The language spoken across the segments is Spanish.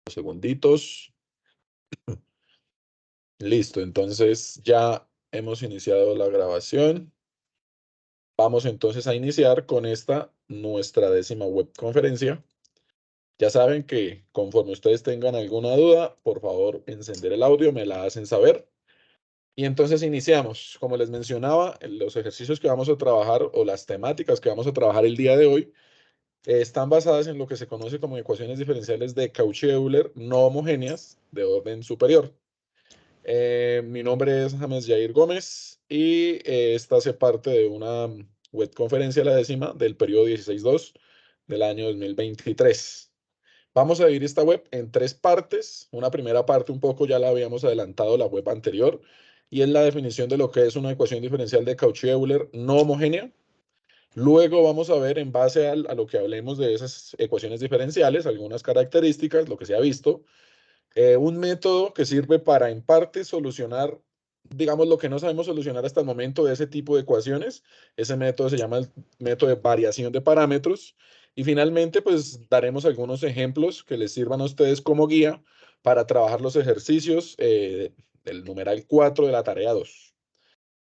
Segunditos. Listo, entonces ya hemos iniciado la grabación. Vamos entonces a iniciar con esta, nuestra 10ª webconferencia. Ya saben que conforme ustedes tengan alguna duda, por favor, encender el audio, me la hacen saber. Y entonces iniciamos. Como les mencionaba, los ejercicios que vamos a trabajar o las temáticas que vamos a trabajar el día de hoy están basadas en lo que se conoce como ecuaciones diferenciales de Cauchy-Euler no homogéneas de orden superior. Mi nombre es James Jair Gómez y esta hace parte de una webconferencia, la 10ª, del periodo 16-2 del año 2023. Vamos a dividir esta web en 3 partes. Una primera parte un poco ya la habíamos adelantado la web anterior y es la definición de lo que es una ecuación diferencial de Cauchy-Euler no homogénea. Luego vamos a ver en base a lo que hablemos de esas ecuaciones diferenciales, algunas características, lo que se ha visto, un método que sirve para en parte solucionar, digamos, lo que no sabemos solucionar hasta el momento de ese tipo de ecuaciones. Ese método se llama el método de variación de parámetros. Y finalmente, pues daremos algunos ejemplos que les sirvan a ustedes como guía para trabajar los ejercicios del numeral 4 de la tarea 2.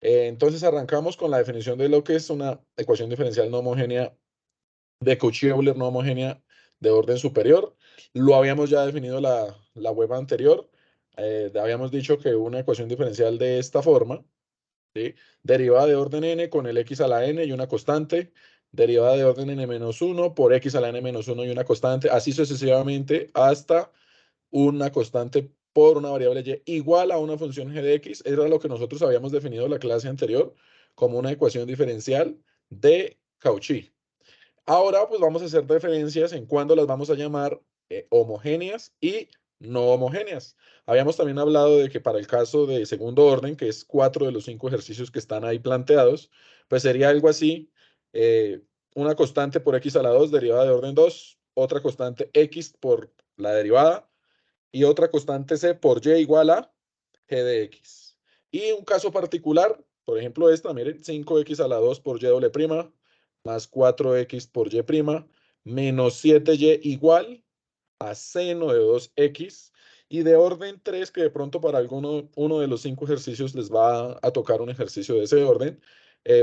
Entonces arrancamos con la definición de lo que es una ecuación diferencial no homogénea de Cauchy-Euler no homogénea de orden superior. Lo habíamos ya definido la web anterior. Habíamos dicho que una ecuación diferencial de esta forma, ¿sí? Derivada de orden n con el x a la n y una constante, derivada de orden n-1 por x a la n-1 y una constante, así sucesivamente hasta una constante por una variable y igual a una función g de x. Era lo que nosotros habíamos definido en la clase anterior como una ecuación diferencial de Cauchy. Ahora pues vamos a hacer referencias en cuándo las vamos a llamar homogéneas y no homogéneas. Habíamos también hablado de que para el caso de segundo orden, que es 4 de los 5 ejercicios que están ahí planteados, pues sería algo así, una constante por x a la 2 derivada de orden 2, otra constante x por la derivada y otra constante c por y igual a g de x. Y un caso particular, por ejemplo esta, miren, 5x a la 2 por y doble prima más 4x por y prima menos 7y igual a seno de 2x y de orden 3 que de pronto para uno de los 5 ejercicios les va a tocar un ejercicio de ese orden.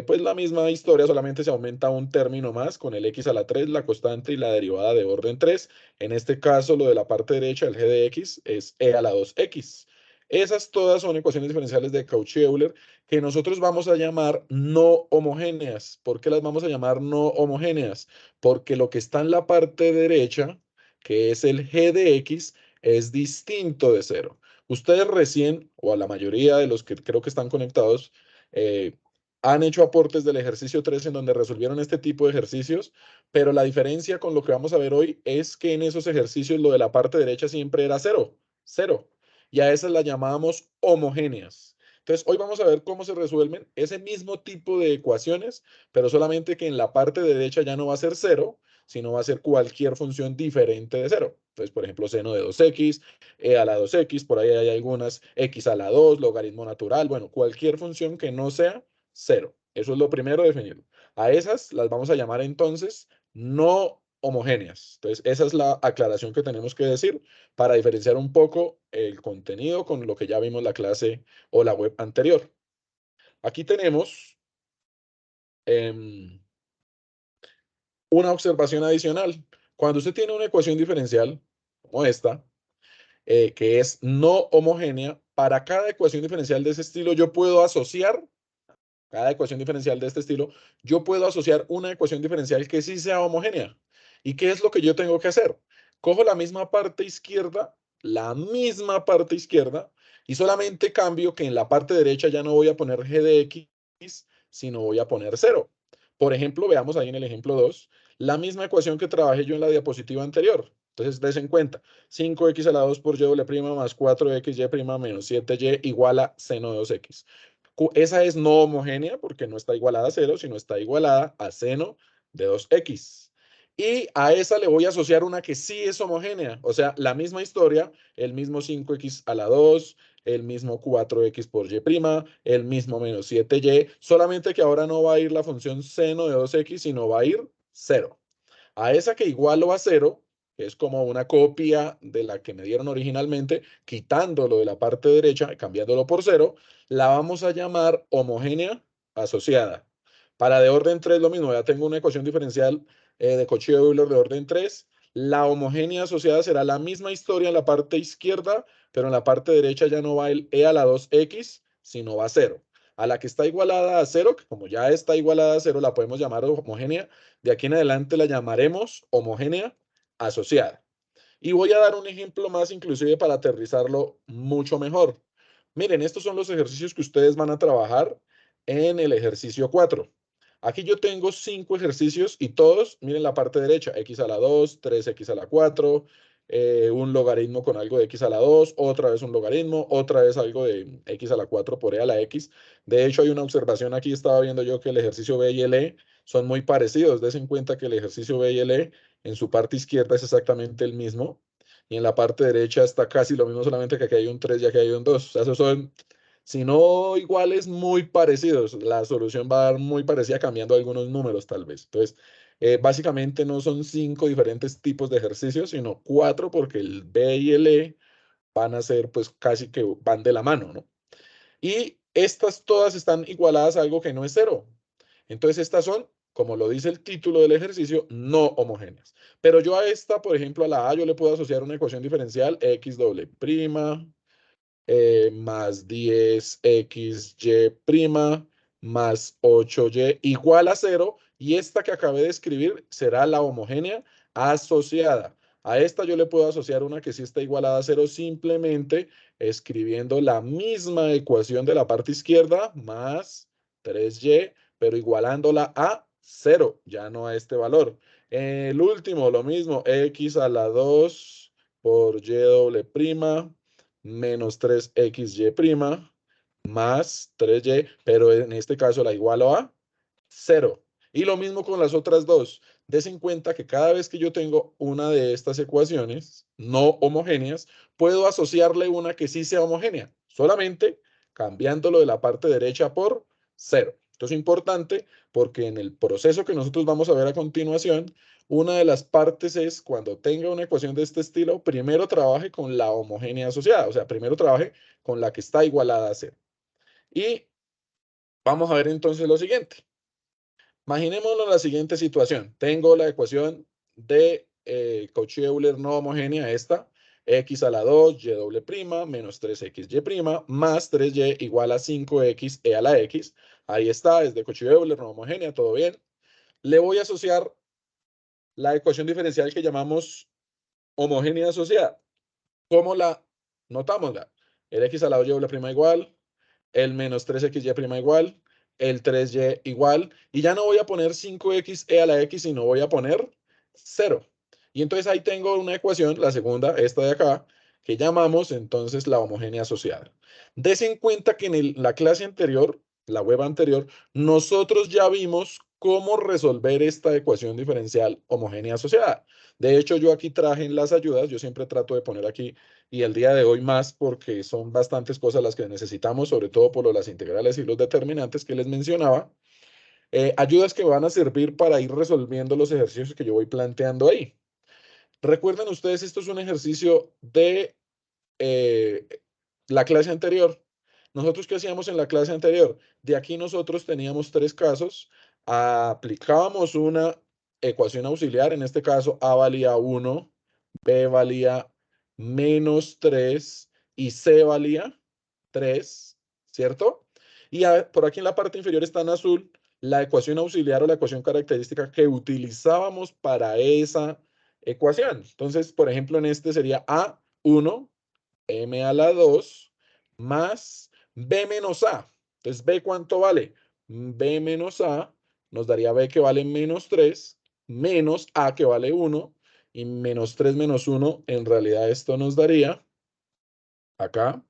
Pues la misma historia, solamente se aumenta un término más con el x a la 3, la constante y la derivada de orden 3. En este caso, lo de la parte derecha, el g de x, es e a la 2x. Esas todas son ecuaciones diferenciales de Cauchy-Euler que nosotros vamos a llamar no homogéneas. ¿Por qué las vamos a llamar no homogéneas? Porque lo que está en la parte derecha, que es el g de x, es distinto de cero. Ustedes recién, o a la mayoría de los que creo que están conectados, han hecho aportes del ejercicio 3 en donde resolvieron este tipo de ejercicios, pero la diferencia con lo que vamos a ver hoy es que en esos ejercicios lo de la parte derecha siempre era cero, cero, y a esas las llamábamos homogéneas. Entonces, hoy vamos a ver cómo se resuelven ese mismo tipo de ecuaciones, pero solamente que en la parte derecha ya no va a ser cero, sino va a ser cualquier función diferente de cero. Entonces, por ejemplo, seno de 2x, e a la 2x, por ahí hay algunas, x a la 2, logaritmo natural, bueno, cualquier función que no sea cero. Eso es lo primero, definirlo. A esas las vamos a llamar entonces no homogéneas. Entonces, esa es la aclaración que tenemos que decir para diferenciar un poco el contenido con lo que ya vimos la clase o la web anterior. Aquí tenemos una observación adicional. Cuando usted tiene una ecuación diferencial como esta, que es no homogénea, para cada ecuación diferencial de ese estilo yo puedo asociar, cada ecuación diferencial de este estilo, yo puedo asociar una ecuación diferencial que sí sea homogénea. ¿Y qué es lo que yo tengo que hacer? Cojo la misma parte izquierda, y solamente cambio que en la parte derecha ya no voy a poner g de x, sino voy a poner cero. Por ejemplo, veamos ahí en el ejemplo 2, la misma ecuación que trabajé yo en la diapositiva anterior. Entonces, des en cuenta, 5x a la 2 por y doble prima más 4xy prima menos 7y igual a seno de 2x. Esa es no homogénea porque no está igualada a 0, sino está igualada a seno de 2x. Y a esa le voy a asociar una que sí es homogénea, o sea, la misma historia, el mismo 5x a la 2, el mismo 4x por y', el mismo menos 7y, solamente que ahora no va a ir la función seno de 2x, sino va a ir 0. A esa que igualo a 0, que es como una copia de la que me dieron originalmente, quitándolo de la parte derecha y cambiándolo por 0, la vamos a llamar homogénea asociada. Para de orden 3 lo mismo, ya tengo una ecuación diferencial de Cauchy-Euler de orden 3. La homogénea asociada será la misma historia en la parte izquierda, pero en la parte derecha ya no va el e a la 2x, sino va a 0. A la que está igualada a 0, que como ya está igualada a 0, la podemos llamar homogénea. De aquí en adelante la llamaremos homogénea asociada. Y voy a dar un ejemplo más inclusive para aterrizarlo mucho mejor. Miren, estos son los ejercicios que ustedes van a trabajar en el ejercicio 4. Aquí yo tengo 5 ejercicios y todos, miren la parte derecha, x a la 2, 3x a la 4, un logaritmo con algo de x a la 2, otra vez un logaritmo, otra vez algo de x a la 4 por e a la x. De hecho, hay una observación aquí, estaba viendo yo que el ejercicio B y el E son muy parecidos. Des en cuenta que el ejercicio B y el E en su parte izquierda es exactamente el mismo y en la parte derecha está casi lo mismo, solamente que aquí hay un 3 y aquí hay un 2. O sea, esos son, si no iguales, muy parecidos. La solución va a dar muy parecida cambiando algunos números tal vez. Entonces, básicamente no son 5 diferentes tipos de ejercicios, sino 4 porque el B y el E van a ser pues casi que van de la mano, ¿no? Y estas todas están igualadas a algo que no es 0. Entonces estas son, como lo dice el título del ejercicio, no homogéneas. Pero yo a esta, por ejemplo, a la A, yo le puedo asociar una ecuación diferencial x doble prima más 10xy' más 8y igual a 0. Y esta que acabé de escribir será la homogénea asociada. A esta yo le puedo asociar una que sí está igualada a 0 simplemente escribiendo la misma ecuación de la parte izquierda más 3y, pero igualándola a 0, ya no a este valor. El último, lo mismo, x a la 2 por y doble prima menos 3xy' más 3y, pero en este caso la igualo a 0. Y lo mismo con las otras dos. Des en cuenta que cada vez que yo tengo una de estas ecuaciones no homogéneas, puedo asociarle una que sí sea homogénea, solamente cambiándolo de la parte derecha por 0. Esto es importante porque en el proceso que nosotros vamos a ver a continuación, una de las partes es cuando tenga una ecuación de este estilo, primero trabaje con la homogénea asociada, o sea, primero trabaje con la que está igualada a 0. Y vamos a ver entonces lo siguiente. Imaginémonos la siguiente situación. Tengo la ecuación de Cauchy-Euler no homogénea, esta, x a la 2, y doble prima, menos 3xy', más 3y igual a 5x e a la x. Ahí está, es de Cauchy-Euler no homogénea, todo bien. Le voy a asociar la ecuación diferencial que llamamos homogénea asociada. ¿Cómo la notamos? El x a la 2 y doble prima igual, el menos 3xy' igual, el 3y igual, y ya no voy a poner 5xe a la x, sino voy a poner 0. Y entonces ahí tengo una ecuación, la segunda, esta de acá, que llamamos entonces la homogénea asociada. Des en cuenta que en la clase anterior, la web anterior, nosotros ya vimos cómo resolver esta ecuación diferencial homogénea asociada. De hecho, yo aquí traje en las ayudas, yo siempre trato de poner aquí y el día de hoy más porque son bastantes cosas las que necesitamos, sobre todo por las integrales y los determinantes que les mencionaba. Ayudas que van a servir para ir resolviendo los ejercicios que yo voy planteando ahí. Recuerden ustedes, esto es un ejercicio de eh, la clase anterior. ¿Nosotros qué hacíamos en la clase anterior? De aquí nosotros teníamos 3 casos. Aplicábamos una ecuación auxiliar, en este caso A valía 1, B valía menos 3 y C valía 3, ¿cierto? Y por aquí en la parte inferior está en azul la ecuación auxiliar o la ecuación característica que utilizábamos para esa ecuación. Entonces, por ejemplo, en este sería A1 m a la 2 más b menos a. Entonces, b ¿cuánto vale? B menos a nos daría b que vale menos 3, menos a que vale 1, y menos 3 menos 1, en realidad esto nos daría, acá,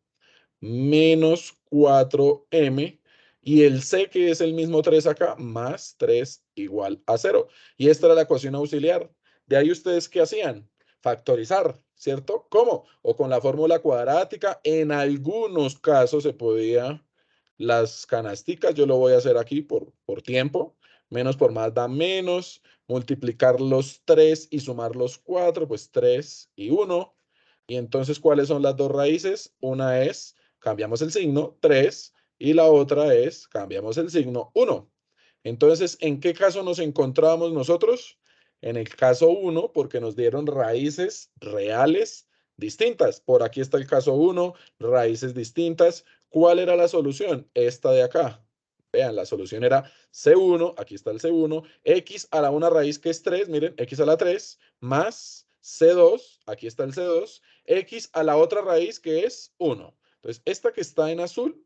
menos 4m, y el c, que es el mismo 3 acá, más 3 igual a 0. Y esta era la ecuación auxiliar. De ahí ustedes, ¿qué hacían? Factorizar, ¿cierto? ¿Cómo? O con la fórmula cuadrática. En algunos casos se podía las canasticas. Yo lo voy a hacer aquí por tiempo. menos por más da menos, multiplicar los 3 y sumar los 4, pues 3 y 1. Y entonces, ¿cuáles son las dos raíces? Una es, cambiamos el signo, 3, y la otra es, cambiamos el signo, 1. Entonces, ¿en qué caso nos encontrábamos nosotros? En el caso 1, porque nos dieron raíces reales distintas. Por aquí está el caso 1, raíces distintas. ¿Cuál era la solución? Esta de acá. Vean, la solución era C1, aquí está el C1, X a la una raíz que es 3, miren, X a la 3, más C2, aquí está el C2, X a la otra raíz que es 1. Entonces, esta que está en azul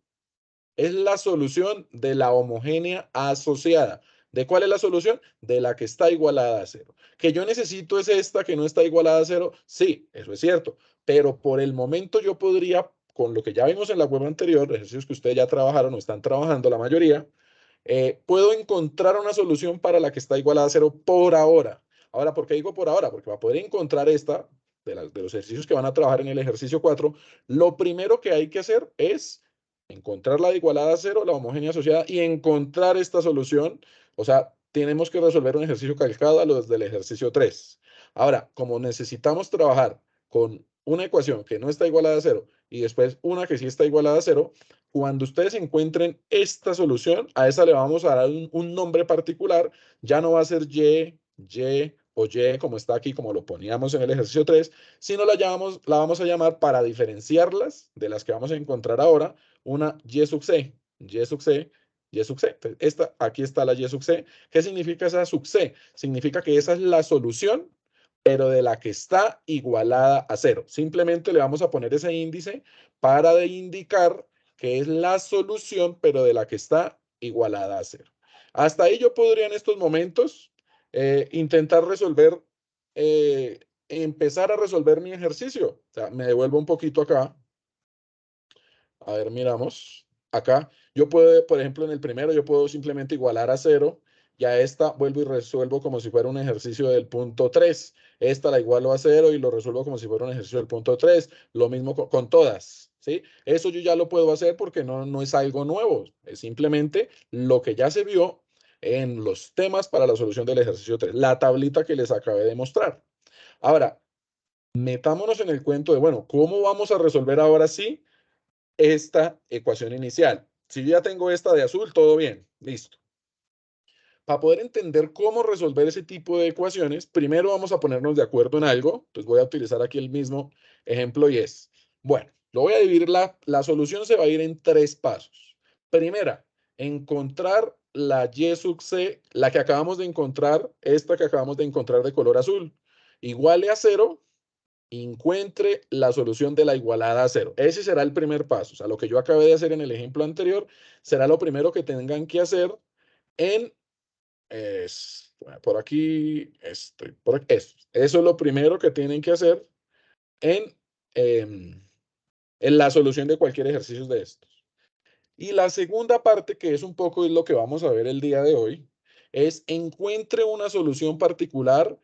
es la solución de la homogénea asociada. ¿De cuál es la solución? De la que está igualada a cero. Que yo necesito es esta que no está igualada a cero. Sí, eso es cierto. Pero por el momento yo podría, con lo que ya vimos en la web anterior, ejercicios que ustedes ya trabajaron o están trabajando la mayoría, puedo encontrar una solución para la que está igualada a cero por ahora. Ahora, ¿por qué digo por ahora? Porque para poder encontrar esta, de los ejercicios que van a trabajar en el ejercicio 4, lo primero que hay que hacer es encontrar la de igualada a cero, la homogénea asociada, y encontrar esta solución. O sea, tenemos que resolver un ejercicio calcado a los del ejercicio 3. Ahora, como necesitamos trabajar con una ecuación que no está igualada a cero y después una que sí está igualada a cero, cuando ustedes encuentren esta solución, a esa le vamos a dar un nombre particular. Ya no va a ser Y o Y como está aquí, como lo poníamos en el ejercicio 3, sino la vamos a llamar para diferenciarlas de las que vamos a encontrar ahora, una Y sub C, Y sub C, Y sub C. Entonces, aquí está la Y sub C. ¿Qué significa esa sub C? Significa que esa es la solución, pero de la que está igualada a cero. Simplemente le vamos a poner ese índice para indicar que es la solución, pero de la que está igualada a cero. Hasta ahí yo podría en estos momentos intentar resolver, empezar a resolver mi ejercicio. O sea, me devuelvo un poquito acá. A ver, miramos. Acá yo puedo, por ejemplo, en el primero yo puedo simplemente igualar a cero. Y a esta vuelvo y resuelvo como si fuera un ejercicio del punto 3. Esta la igualo a cero y lo resuelvo como si fuera un ejercicio del punto 3. Lo mismo con todas, ¿sí? Eso yo ya lo puedo hacer porque no es algo nuevo. Es simplemente lo que ya se vio en los temas para la solución del ejercicio 3. La tablita que les acabé de mostrar. Ahora, metámonos en el cuento de, bueno, ¿cómo vamos a resolver ahora sí esta ecuación inicial? Si yo ya tengo esta de azul, todo bien, listo. Para poder entender cómo resolver ese tipo de ecuaciones, primero vamos a ponernos de acuerdo en algo. Entonces voy a utilizar aquí el mismo ejemplo y es, bueno, lo voy a dividir, la solución se va a ir en 3 pasos. Primera, encontrar la Y sub C, la que acabamos de encontrar, esta que acabamos de encontrar de color azul, igual a 0, encuentre la solución de la igualada a 0. Ese será el primer paso. O sea, lo que yo acabé de hacer en el ejemplo anterior será lo primero que tengan que hacer en por aquí, estoy por aquí. Eso es lo primero que tienen que hacer en, em, en la solución de cualquier ejercicio de estos. Y la segunda parte, que es un poco es lo que vamos a ver el día de hoy, es encuentre una solución particular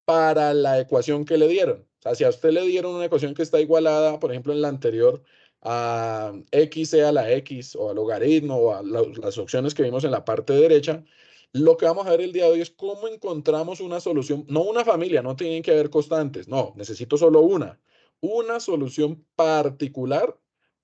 para la ecuación que le dieron. O sea, si a usted le dieron una ecuación que está igualada, por ejemplo, en la anterior, a x sea la x o al logaritmo o a las opciones que vimos en la parte derecha, lo que vamos a ver el día de hoy es cómo encontramos una solución, no una familia, no tienen que haber constantes, no, necesito solo una solución particular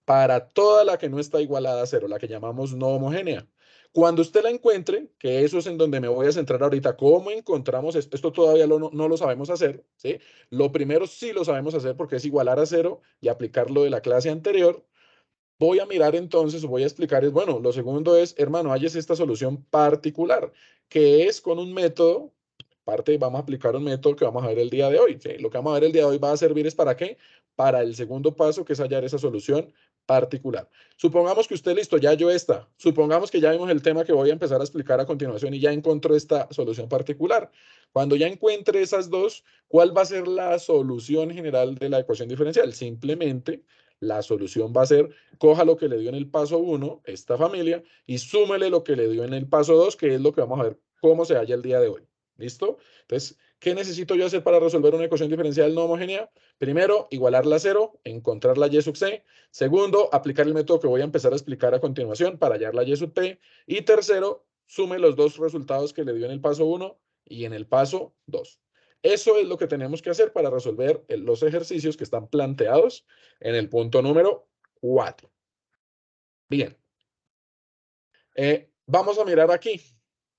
para toda la que no está igualada a cero, la que llamamos no homogénea. Cuando usted la encuentre, que eso es en donde me voy a centrar ahorita, ¿cómo encontramos esto? Esto todavía no lo sabemos hacer, ¿sí? Lo primero sí lo sabemos hacer porque es igualar a cero y aplicar lo de la clase anterior. Voy a mirar entonces, voy a explicar, bueno, lo segundo es, hermano, hay esta solución particular, que es con un método, vamos a aplicar un método que vamos a ver el día de hoy, ¿sí? Lo que vamos a ver el día de hoy va a servir es ¿para qué? Para el segundo paso, que es hallar esa solución particular. Supongamos que usted, listo, ya halló esta. Supongamos que ya vimos el tema que voy a empezar a explicar a continuación y ya encontró esta solución particular. Cuando ya encuentre esas dos, ¿cuál va a ser la solución general de la ecuación diferencial? Simplemente la solución va a ser, coja lo que le dio en el paso 1, esta familia, y súmele lo que le dio en el paso 2, que es lo que vamos a ver cómo se halla el día de hoy. ¿Listo? Entonces, ¿qué necesito yo hacer para resolver una ecuación diferencial no homogénea? Primero, igualarla a cero, encontrar la Y sub C. Segundo, aplicar el método que voy a empezar a explicar a continuación para hallar la Y sub P. Y tercero, sume los dos resultados que le dio en el paso 1 y en el paso 2. Eso es lo que tenemos que hacer para resolver los ejercicios que están planteados en el punto número 4. Bien. Vamos a mirar aquí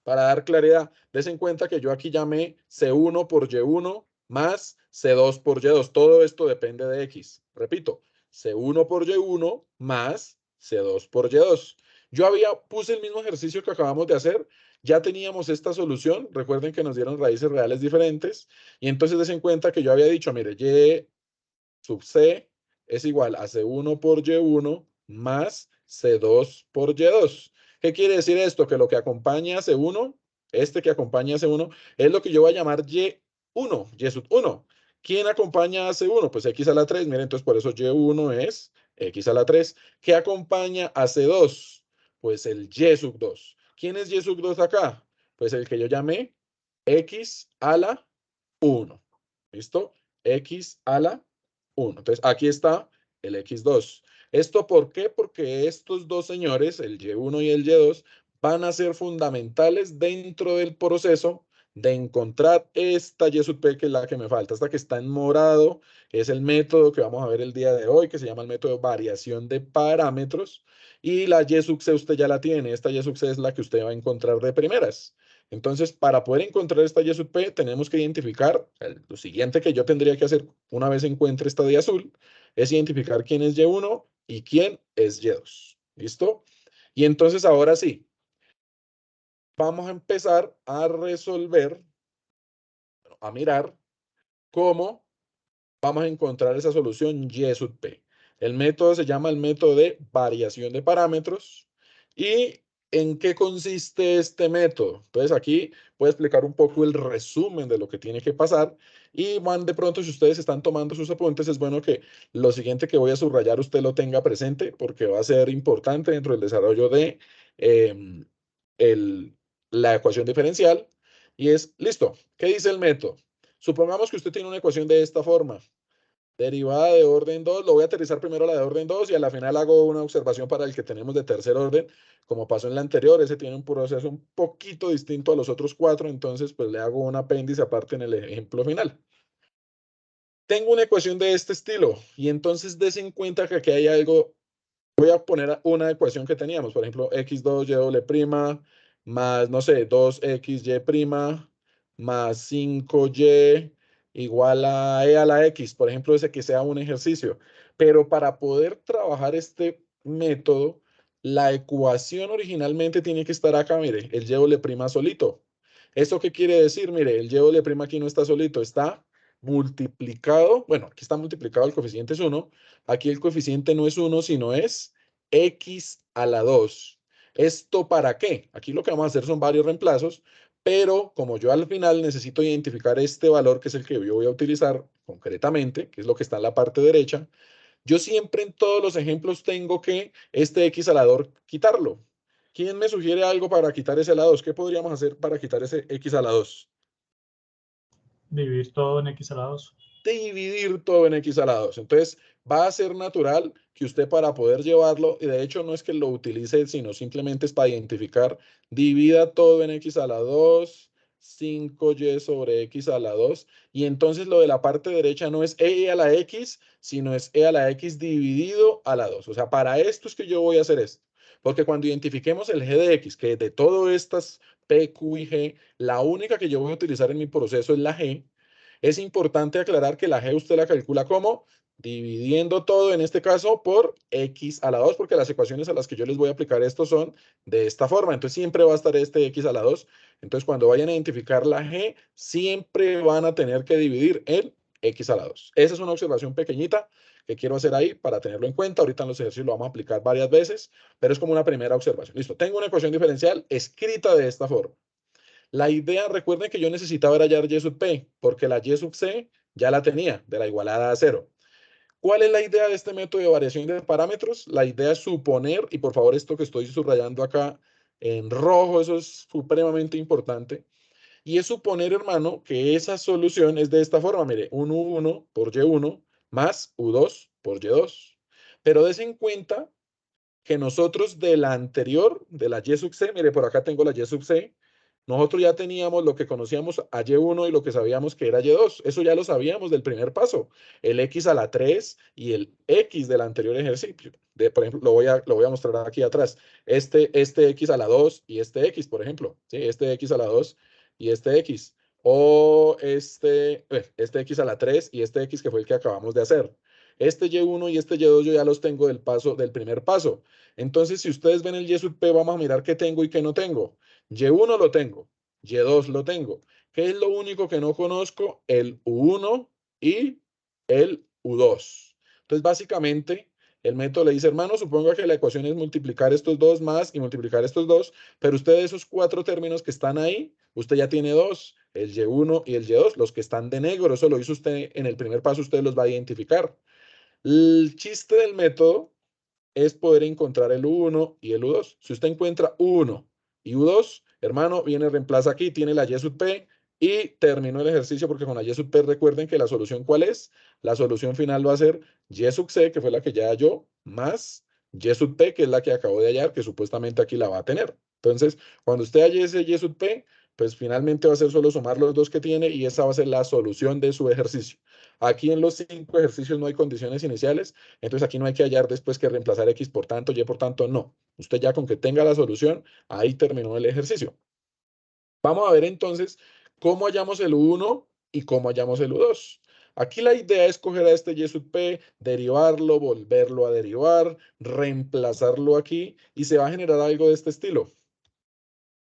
para dar claridad. Des en cuenta que yo aquí llamé C1 por Y1 más C2 por Y2. Todo esto depende de X. Repito, C1 por Y1 más C2 por Y2. Yo puse el mismo ejercicio que acabamos de hacer. Ya teníamos esta solución. Recuerden que nos dieron raíces reales diferentes. Y entonces des en cuenta que yo había dicho, mire, Y sub C es igual a C1 por Y1 más C2 por Y2. ¿Qué quiere decir esto? Que lo que acompaña a C1, este que acompaña a C1, es lo que yo voy a llamar Y1, Y sub 1. ¿Quién acompaña a C1? Pues X a la 3. Miren, entonces por eso Y1 es X a la 3. ¿Qué acompaña a C2? Pues el Y sub 2. ¿Quién es Y sub 2 acá? Pues el que yo llamé X a la 1. ¿Listo? X a la 1. Entonces, aquí está el X2. ¿Esto por qué? Porque estos dos señores, el Y1 y el Y2, van a ser fundamentales dentro del proceso de encontrar esta Y sub P, que es la que me falta. Esta que está en morado, es el método que vamos a ver el día de hoy, que se llama el método de variación de parámetros. Y la Y sub C usted ya la tiene. Esta Y sub C es la que usted va a encontrar de primeras. Entonces, para poder encontrar esta Y sub P, tenemos que identificar, lo siguiente que yo tendría que hacer una vez encuentre esta de azul, es identificar quién es Y1 y quién es Y2. ¿Listo? Y entonces ahora sí, vamos a empezar a resolver, a mirar cómo vamos a encontrar esa solución Y sub P. El método se llama el método de variación de parámetros. ¿Y en qué consiste este método? Entonces aquí voy a explicar un poco el resumen de lo que tiene que pasar. Y van de pronto, si ustedes están tomando sus apuntes, es bueno que lo siguiente que voy a subrayar usted lo tenga presente porque va a ser importante dentro del desarrollo de em, el- la ecuación diferencial. Y es, listo, ¿qué dice el método? Supongamos que usted tiene una ecuación de esta forma. Derivada de orden 2, lo voy a aterrizar primero la de orden 2 y a la final hago una observación para el que tenemos de tercer orden, como pasó en la anterior. Ese tiene un proceso un poquito distinto a los otros 4, entonces pues le hago un apéndice aparte en el ejemplo final. Tengo una ecuación de este estilo y entonces des en cuenta que aquí hay algo. Voy a poner una ecuación que teníamos, por ejemplo, x2y' más, no sé, 2xy' más 5y igual a e a la x, por ejemplo, ese que sea un ejercicio. Pero para poder trabajar este método, la ecuación originalmente tiene que estar acá, mire, el y' solito. ¿Esto qué quiere decir? Mire, el y' aquí no está solito, está multiplicado, bueno, aquí está multiplicado, el coeficiente es 1, aquí el coeficiente no es 1, sino es x a la 2. ¿Esto para qué? Aquí lo que vamos a hacer son varios reemplazos, pero como yo al final necesito identificar este valor, que es el que yo voy a utilizar concretamente, que es lo que está en la parte derecha, yo siempre en todos los ejemplos tengo que este x a la 2 quitarlo. ¿Quién me sugiere algo para quitar ese a la 2? ¿Qué podríamos hacer para quitar ese x a la 2? Dividir todo en X a la 2. Dividir todo en x a la 2. Entonces, va a ser natural que usted para poder llevarlo, y de hecho no es que lo utilice, sino simplemente es para identificar, divida todo en x a la 2, 5y sobre x a la 2, y entonces lo de la parte derecha no es e a la x, sino es e a la x dividido a la 2. O sea, para esto es que yo voy a hacer esto. Porque cuando identifiquemos el g de x, que de todas estas p, q y g, la única que yo voy a utilizar en mi proceso es la g. Es importante aclarar que la g usted la calcula como dividiendo todo, en este caso, por x a la 2, porque las ecuaciones a las que yo les voy a aplicar esto son de esta forma. Entonces, siempre va a estar este x a la 2. Entonces, cuando vayan a identificar la g, siempre van a tener que dividir el x a la 2. Esa es una observación pequeñita que quiero hacer ahí para tenerlo en cuenta. Ahorita en los ejercicios lo vamos a aplicar varias veces, pero es como una primera observación. Listo, tengo una ecuación diferencial escrita de esta forma. La idea, recuerden que yo necesitaba era hallar y sub p, porque la y sub c ya la tenía, de la igualada a 0. ¿Cuál es la idea de este método de variación de parámetros? La idea es suponer, y por favor esto que estoy subrayando acá en rojo, eso es supremamente importante, y es suponer, hermano, que esa solución es de esta forma, mire, un U1 por Y1 más U2 por Y2. Pero des en cuenta que nosotros de la anterior, de la Y sub C, mire, por acá tengo la Y sub C, nosotros ya teníamos lo que conocíamos a Y1 y lo que sabíamos que era Y2. Eso ya lo sabíamos del primer paso. El X a la 3 y el X del anterior ejercicio. Por ejemplo, lo voy a mostrar aquí atrás. Este X a la 2 y este X, por ejemplo. ¿Sí? Este X a la 2 y este X. O este X a la 3 y este X que fue el que acabamos de hacer. Este Y1 y este Y2 yo ya los tengo del primer paso. Entonces, si ustedes ven el Y sub P, vamos a mirar qué tengo y qué no tengo. Y1 lo tengo, Y2 lo tengo. ¿Qué es lo único que no conozco? El U1 y el U2. Entonces, básicamente, el método le dice, hermano, suponga que la ecuación es multiplicar estos dos más y multiplicar estos dos, pero usted de esos cuatro términos que están ahí, usted ya tiene dos, el Y1 y el Y2, los que están de negro, eso lo hizo usted en el primer paso, usted los va a identificar. El chiste del método es poder encontrar el U1 y el U2. Si usted encuentra U1 y U2, hermano, viene, reemplaza aquí, tiene la Y sub P y terminó el ejercicio porque con la Y sub P recuerden que la solución ¿cuál es? La solución final va a ser Y sub C, que fue la que ya halló, más Y sub P, que es la que acabo de hallar, que supuestamente aquí la va a tener. Entonces, cuando usted halle ese Y sub P, pues finalmente va a ser solo sumar los dos que tiene y esa va a ser la solución de su ejercicio. Aquí en los 5 ejercicios no hay condiciones iniciales, entonces aquí no hay que hallar después que reemplazar X por tanto, Y por tanto, no. Usted ya con que tenga la solución, ahí terminó el ejercicio. Vamos a ver entonces cómo hallamos el U1 y cómo hallamos el U2. Aquí la idea es coger a este Y sub P, derivarlo, volverlo a derivar, reemplazarlo aquí y se va a generar algo de este estilo.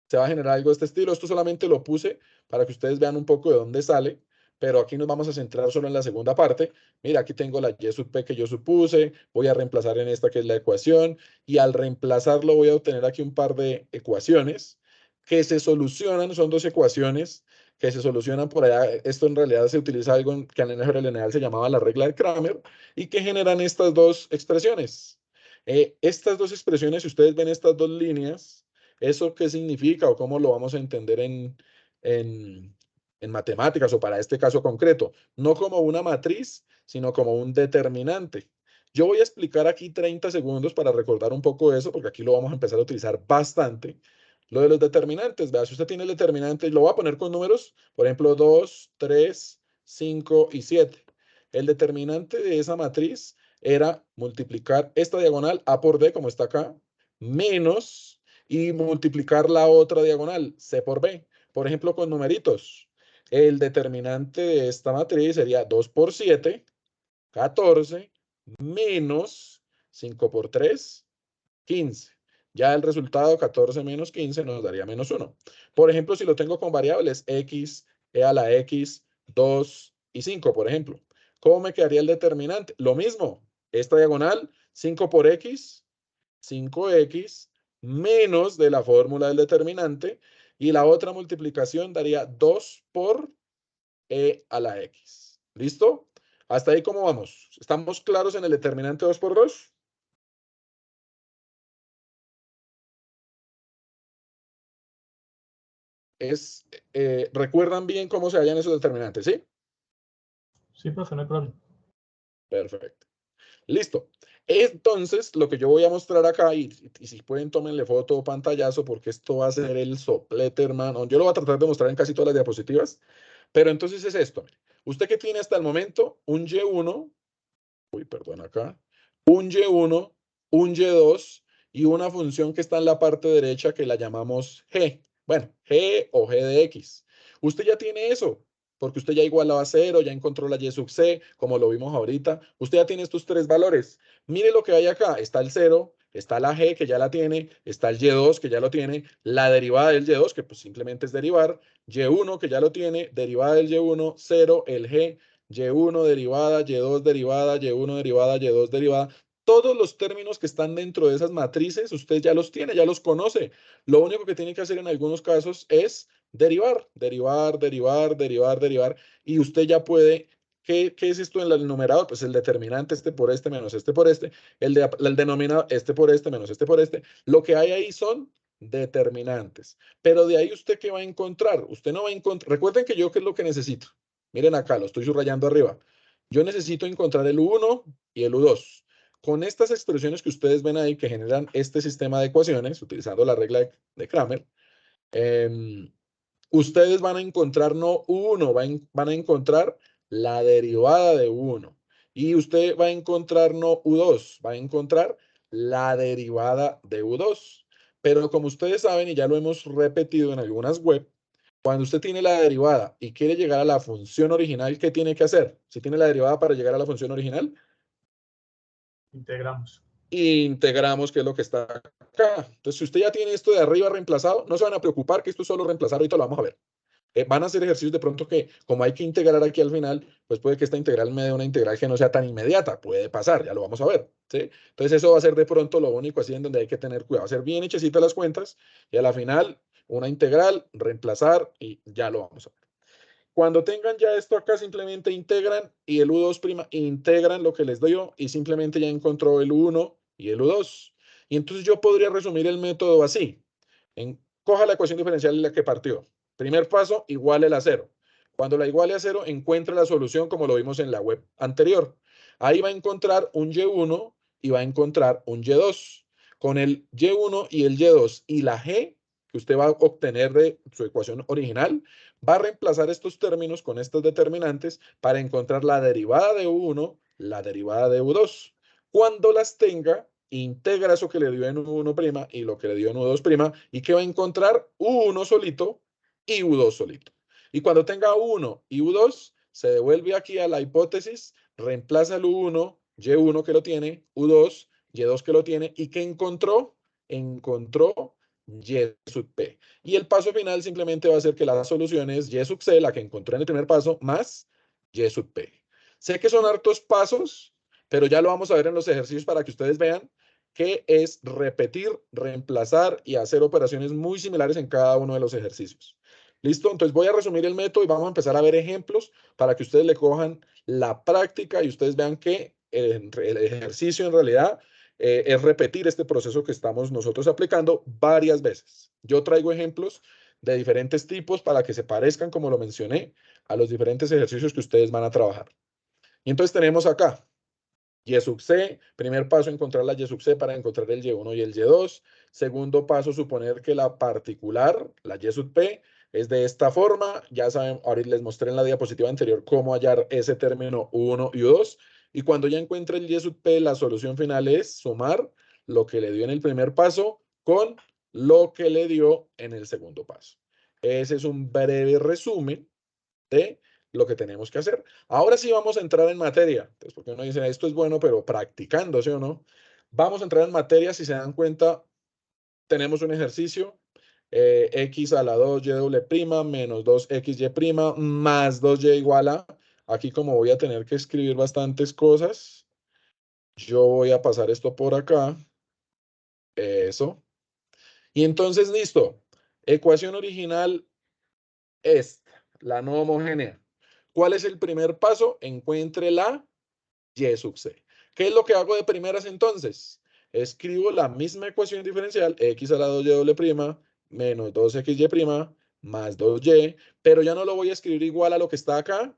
Se va a generar algo de este estilo. Esto solamente lo puse para que ustedes vean un poco de dónde sale, pero aquí nos vamos a centrar solo en la segunda parte. Mira, aquí tengo la Y sub P que yo supuse, voy a reemplazar en esta que es la ecuación, y al reemplazarlo voy a obtener aquí un par de ecuaciones que se solucionan, son dos ecuaciones que se solucionan por allá. Esto en realidad se utiliza algo que en el álgebra lineal se llamaba la regla de Kramer, y que generan estas dos expresiones. Estas dos expresiones, si ustedes ven estas dos líneas, ¿eso qué significa o cómo lo vamos a entender en, en matemáticas o para este caso concreto? No como una matriz, sino como un determinante. Yo voy a explicar aquí 30 segundos para recordar un poco eso, porque aquí lo vamos a empezar a utilizar bastante. Lo de los determinantes, vea, si usted tiene el determinante, lo voy a poner con números, por ejemplo, 2, 3, 5 y 7. El determinante de esa matriz era multiplicar esta diagonal A por D, como está acá, menos y multiplicar la otra diagonal, C por B. Por ejemplo, con numeritos. El determinante de esta matriz sería 2 por 7, 14, menos 5 por 3, 15. Ya el resultado 14 menos 15 nos daría menos 1. Por ejemplo, si lo tengo con variables x, e a la x, 2 y 5, por ejemplo. ¿Cómo me quedaría el determinante? Lo mismo. Esta diagonal, 5 por x, 5x menos de la fórmula del determinante y la otra multiplicación daría 2 por e a la x. ¿Listo? Hasta ahí, ¿cómo vamos? ¿Estamos claros en el determinante 2 por 2? ¿Recuerdan bien cómo se hallan esos determinantes? ¿Sí? Sí, profe, no hay problema. Perfecto. Listo. Entonces, lo que yo voy a mostrar acá, y si pueden, tómenle foto o pantallazo, porque esto va a ser el soplete, hermano. Yo lo voy a tratar de mostrar en casi todas las diapositivas, pero entonces es esto. Usted que tiene hasta el momento un Y1, uy, perdón acá, un Y1, un Y2 y una función que está en la parte derecha que la llamamos G. Bueno, G o G de X. Usted ya tiene eso, porque usted ya igualó a 0, ya encontró la Y sub C, como lo vimos ahorita. Usted ya tiene estos tres valores. Mire lo que hay acá. Está el 0, está la G, que ya la tiene, está el Y2, que ya lo tiene, la derivada del Y2, que pues simplemente es derivar, Y1, que ya lo tiene, derivada del Y1, 0, el G, Y1 derivada, Y2 derivada, Y1 derivada, Y2 derivada. Todos los términos que están dentro de esas matrices, usted ya los tiene, ya los conoce. Lo único que tiene que hacer en algunos casos es derivar, derivar, derivar, derivar, derivar. Y usted ya puede, ¿qué es esto en el numerador? Pues el determinante este por este menos este por este. El denominador este por este menos este por este. Lo que hay ahí son determinantes. Pero de ahí usted qué va a encontrar. Usted no va a encontrar. Recuerden que yo qué es lo que necesito. Miren acá, lo estoy subrayando arriba. Yo necesito encontrar el U1 y el U2. con estas expresiones que ustedes ven ahí que generan este sistema de ecuaciones, utilizando la regla de Cramer, ustedes van a encontrar no U1, van a encontrar la derivada de U1. Y usted va a encontrar no U2, va a encontrar la derivada de U2. Pero como ustedes saben, y ya lo hemos repetido en algunas web, cuando usted tiene la derivada y quiere llegar a la función original, ¿qué tiene que hacer? Si tiene la derivada para llegar a la función original, Integramos. integramos, que es lo que está acá. Entonces, si usted ya tiene esto de arriba reemplazado, no se van a preocupar que esto es solo reemplazar, ahorita lo vamos a ver. Van a hacer ejercicios de pronto que, como hay que integrar aquí al final, pues puede que esta integral me dé una integral que no sea tan inmediata. Puede pasar, ya lo vamos a ver, ¿sí? Entonces eso va a ser de pronto lo único así en donde hay que tener cuidado. Hacer bien hechecitas las cuentas y a la final una integral, reemplazar y ya lo vamos a ver. Cuando tengan ya esto acá, simplemente integran y el U2' integran lo que les doy yo y simplemente ya encontró el U1 y el U2. Y entonces yo podría resumir el método así. Coja la ecuación diferencial en la que partió. Primer paso, iguale a 0. Cuando la iguale a 0, encuentre la solución como lo vimos en la web anterior. Ahí va a encontrar un Y1 y va a encontrar un Y2. Con el Y1 y el Y2 y la G que usted va a obtener de su ecuación original, va a reemplazar estos términos con estos determinantes para encontrar la derivada de U1, la derivada de U2. Cuando las tenga, integra eso que le dio en U1' y lo que le dio en U2', y que va a encontrar U1 solito y U2 solito. Y cuando tenga U1 y U2, se devuelve aquí a la hipótesis, reemplaza el U1, Y1 que lo tiene, U2, Y2 que lo tiene, y ¿qué encontró? Encontró Y sub P. Y el paso final simplemente va a ser que la solución es Y sub C, la que encontró en el primer paso, más Y sub P. Sé que son hartos pasos, pero ya lo vamos a ver en los ejercicios para que ustedes vean que es repetir, reemplazar y hacer operaciones muy similares en cada uno de los ejercicios. ¿Listo? Entonces voy a resumir el método y vamos a empezar a ver ejemplos para que ustedes le cojan la práctica y ustedes vean que el ejercicio en realidad es repetir este proceso que estamos nosotros aplicando varias veces. Yo traigo ejemplos de diferentes tipos para que se parezcan, como lo mencioné, a los diferentes ejercicios que ustedes van a trabajar. Y entonces tenemos acá Y sub C, primer paso, encontrar la Y sub C para encontrar el Y1 y el Y2. Segundo paso, suponer que la particular, la Y sub P, es de esta forma. Ya saben, ahorita les mostré en la diapositiva anterior cómo hallar ese término U1 y U2. Y cuando ya encuentre el Y sub P, la solución final es sumar lo que le dio en el primer paso con lo que le dio en el segundo paso. Ese es un breve resumen de lo que tenemos que hacer. Ahora sí vamos a entrar en materia. Entonces, porque uno dice, esto es bueno, pero practicando, ¿sí o no? Vamos a entrar en materia. Si se dan cuenta, tenemos un ejercicio. X a la 2y' menos 2xy' más 2y igual a. Aquí como voy a tener que escribir bastantes cosas, yo voy a pasar esto por acá. Eso. Y entonces, listo. Ecuación original es la no homogénea. ¿Cuál es el primer paso? Encuentre la Y sub C. ¿Qué es lo que hago de primeras entonces? Escribo la misma ecuación diferencial, x a la 2y' menos 2xy' más 2y, pero ya no lo voy a escribir igual a lo que está acá,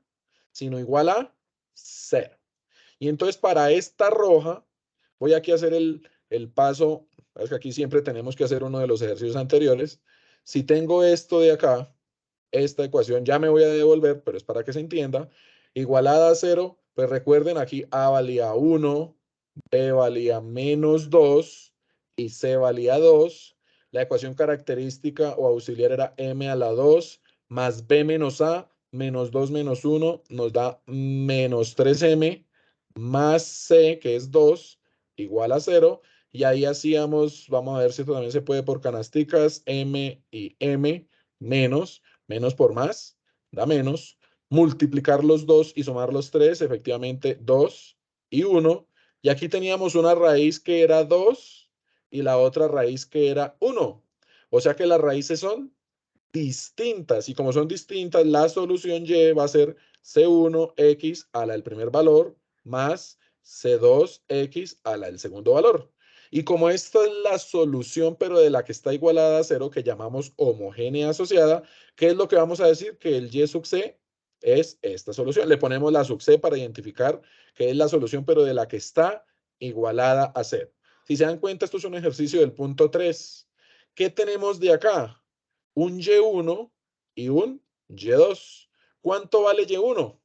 sino igual a 0. Y entonces para esta roja, voy aquí a hacer el paso, es que aquí siempre tenemos que hacer uno de los ejercicios anteriores. Si tengo esto de acá, esta ecuación ya me voy a devolver, pero es para que se entienda. Igualada a 0, pues recuerden aquí A valía 1, B valía menos 2 y C valía 2. La ecuación característica o auxiliar era M a la 2 más B menos A menos 2 menos 1 nos da menos 3M más C, que es 2, igual a 0. Y ahí hacíamos, vamos a ver si esto también se puede por canasticas, M y M menos por más, da menos, multiplicar los 2 y sumar los 3, efectivamente 2 y 1. Y aquí teníamos una raíz que era 2 y la otra raíz que era 1. O sea que las raíces son distintas y como son distintas, la solución Y va a ser C1x a la del primer valor más C2x a la del segundo valor. Y como esta es la solución, pero de la que está igualada a 0, que llamamos homogénea asociada, ¿qué es lo que vamos a decir? Que el Y sub C es esta solución. Le ponemos la sub C para identificar que es la solución, pero de la que está igualada a 0. Si se dan cuenta, esto es un ejercicio del punto 3. ¿Qué tenemos de acá? Un Y1 y un Y2. ¿Cuánto vale Y1?